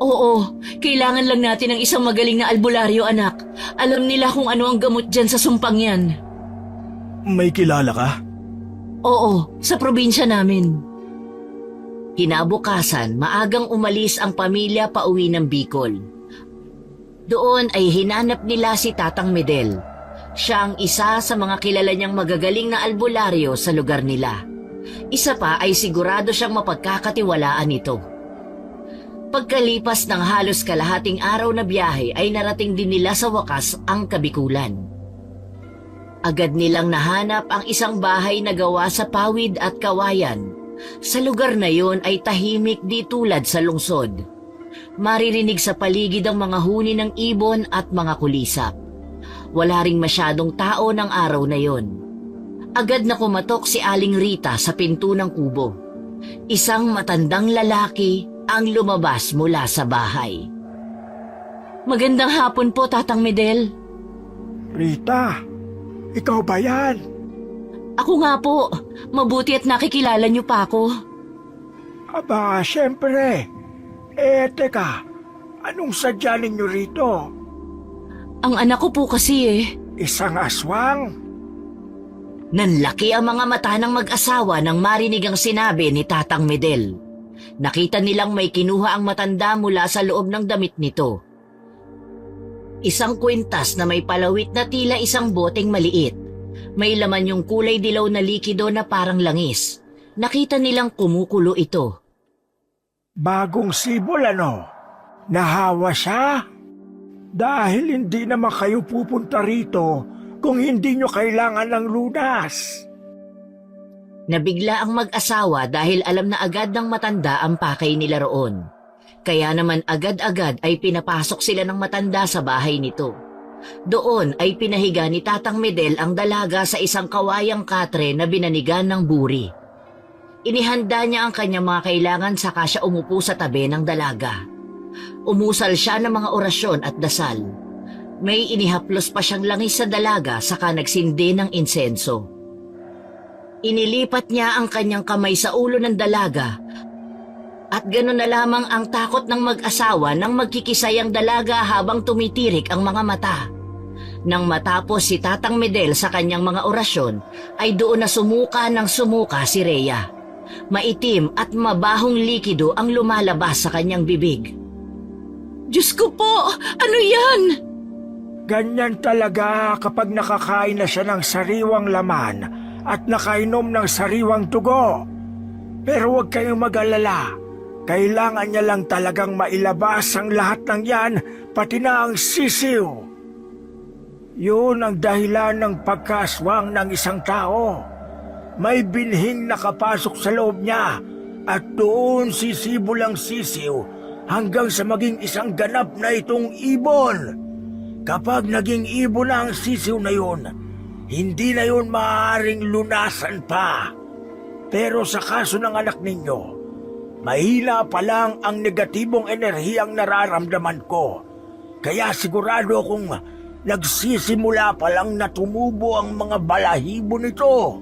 Oo, kailangan lang natin ng isang magaling na albularyo, anak. Alam nila kung ano ang gamot dyan sa sumpang yan. May kilala ka? Oo, sa probinsya namin. Kinabukasan, maagang umalis ang pamilya pauwi ng Bicol. Doon ay hinanap nila si Tatang Medel. Siya ang isa sa mga kilala niyang magagaling na albularyo sa lugar nila. Isa pa ay sigurado siyang mapagkakatiwalaan nito. Pagkalipas ng halos kalahating araw na biyahe ay narating din nila sa wakas ang Kabikulan. Agad nilang nahanap ang isang bahay na gawa sa pawid at kawayan. Sa lugar na yon ay tahimik di tulad sa lungsod. Maririnig sa paligid ang mga huni ng ibon at mga kulisap. Wala ring masyadong tao ng araw na yon. Agad na kumatok si Aling Rita sa pinto ng kubo. Isang matandang lalaki ang lumabas mula sa bahay. Magandang hapon po, Tatang Medel. Rita, ikaw ba yan? Ako nga po. Mabuti at nakikilala niyo pa ako. Aba, syempre. Teka, anong sadya ninyo rito? Ang anak ko po kasi Isang aswang? Nanlaki ang mga mata ng mag-asawa nang marinig ang sinabi ni Tatang Medel. Nakita nilang may kinuha ang matanda mula sa loob ng damit nito. Isang kwintas na may palawit na tila isang boteng maliit. May laman yung kulay dilaw na likido na parang langis. Nakita nilang kumukulo ito. Bagong sibol ano? Nahawa siya? Dahil hindi naman kayo pupunta rito kung hindi nyo kailangan ng lunas. Nabigla ang mag-asawa dahil alam na agad ng matanda ang pakay nila roon. Kaya naman agad-agad ay pinapasok sila ng matanda sa bahay nito. Doon ay pinahiga ni Tatang Medel ang dalaga sa isang kawayang katre na binanigan ng buri. Inihanda niya ang kanyang mga kailangan saka siya umupo sa tabi ng dalaga. Umusal siya ng mga orasyon at dasal. May inihaplos pa siyang langis sa dalaga saka nagsindi ng insenso. Inilipat niya ang kanyang kamay sa ulo ng dalaga at gano'n na lamang ang takot ng mag-asawa nang magkikisay ang dalaga habang tumitirik ang mga mata. Nang matapos si Tatang Medel sa kanyang mga orasyon, ay doon na sumuka ng sumuka si Rhea. Maitim at mabahong likido ang lumalabas sa kanyang bibig. Diyos ko po! Ano yan? Ganyan talaga kapag nakakain na siya ng sariwang laman at nakainom ng sariwang dugo. Pero huwag kayong mag-alala. Kailangan niya lang talagang mailabas ang lahat ng yan, pati na ang sisiw. Yun ang dahilan ng pagkaswang ng isang tao. May binhing nakapasok sa loob niya at doon sisibol ang sisiw hanggang sa maging isang ganap na itong ibon. Kapag naging ibon na ang sisiw na yun, hindi na yun maaaring lunasan pa. Pero sa kaso ng anak ninyo, mahina pa lang ang negatibong enerhiyang nararamdaman ko. Kaya sigurado akong nagsisimula pa lang na tumubo ang mga balahibo nito.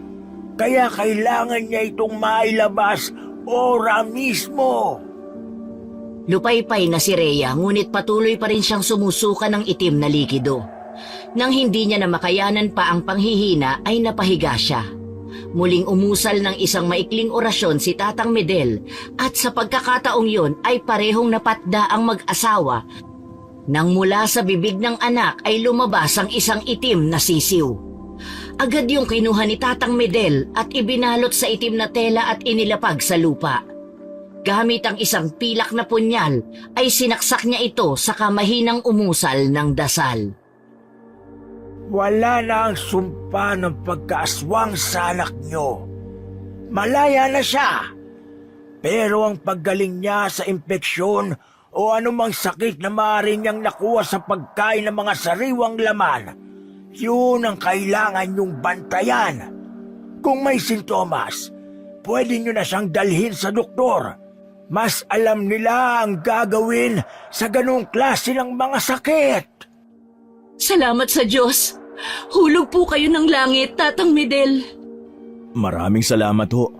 Kaya kailangan niya itong mailabas ora mismo. Lupaypay na si Rhea ngunit patuloy pa rin siyang sumusuka ng itim na likido. Nang hindi niya na makayanan pa ang panghihina ay napahiga siya. Muling umusal ng isang maikling orasyon si Tatang Medel at sa pagkakataong yon ay parehong napatda ang mag-asawa nang mula sa bibig ng anak ay lumabas ang isang itim na sisiw. Agad yung kinuha ni Tatang Medel at ibinalot sa itim na tela at inilapag sa lupa. Gamit ang isang pilak na punyal ay sinaksak niya ito sa kamahinang umusal ng dasal. Wala na ang sumpa ng pagkaaswang sa anak nyo. Malaya na siya. Pero ang paggaling niya sa impeksyon o anumang sakit na maaari niyang nakuha sa pagkain ng mga sariwang laman, yun ang kailangan niyong bantayan. Kung may sintomas, pwede niyo na siyang dalhin sa doktor. Mas alam nila ang gagawin sa ganong klase ng mga sakit. Salamat sa Diyos! Hulog po kayo ng langit, Tatang Medel. Maraming salamat ho.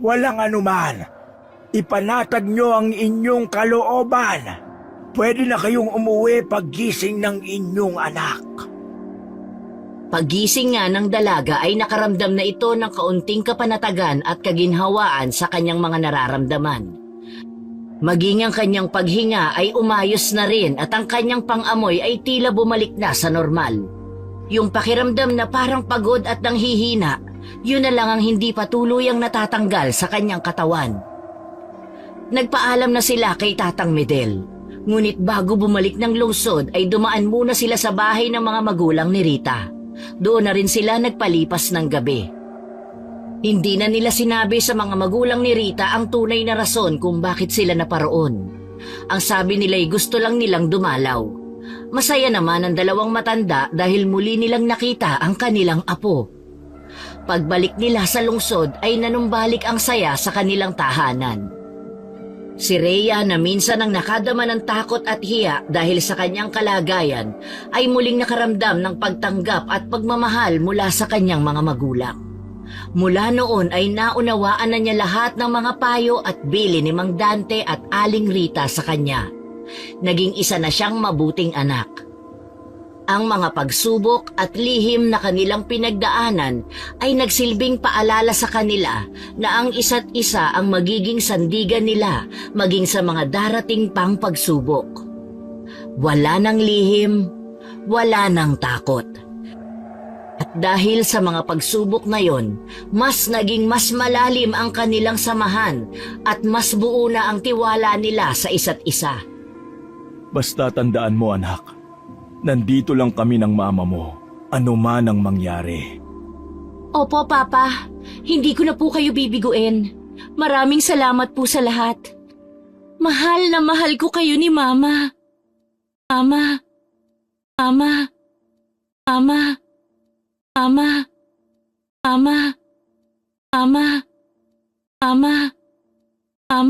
Walang anuman. Ipanatag nyo ang inyong kalooban. Pwede na kayong umuwi paggising ng inyong anak. Paggising nga ng dalaga ay nakaramdam na ito ng kaunting kapanatagan at kaginhawaan sa kanyang mga nararamdaman. Maging ang kanyang paghinga ay umayos na rin at ang kanyang pangamoy ay tila bumalik na sa normal. Yung pakiramdam na parang pagod at nanghihina, yun na lang ang hindi pa tuluyang natatanggal sa kanyang katawan. Nagpaalam na sila kay Tatang Medel. Ngunit bago bumalik ng lungsod ay dumaan muna sila sa bahay ng mga magulang ni Rita. Doon na rin sila nagpalipas ng gabi. Hindi na nila sinabi sa mga magulang ni Rita ang tunay na rason kung bakit sila naparoon. Ang sabi nila'y gusto lang nilang dumalaw. Masaya naman ang dalawang matanda dahil muli nilang nakita ang kanilang apo. Pagbalik nila sa lungsod ay nanumbalik ang saya sa kanilang tahanan. Si Rhea na minsan ang nakadama ng takot at hiya dahil sa kanyang kalagayan ay muling nakaramdam ng pagtanggap at pagmamahal mula sa kanyang mga magulang. Mula noon ay naunawaan na niya lahat ng mga payo at bili ni Mang Dante at Aling Rita sa kanya. Naging isa na siyang mabuting anak. Ang mga pagsubok at lihim na kanilang pinagdaanan ay nagsilbing paalala sa kanila na ang isa't isa ang magiging sandigan nila maging sa mga darating pang pagsubok. Wala nang lihim, wala nang takot. At dahil sa mga pagsubok na yon, mas naging mas malalim ang kanilang samahan at mas buo na ang tiwala nila sa isa't isa. Basta tandaan mo anak, nandito lang kami ng mama mo, ano man ang mangyari. Opo, Papa. Hindi ko na po kayo bibiguin. Maraming salamat po sa lahat. Mahal na mahal ko kayo ni Mama. Mama. Mama. Mama. Mama. Mama. Mama. Mama. Mama.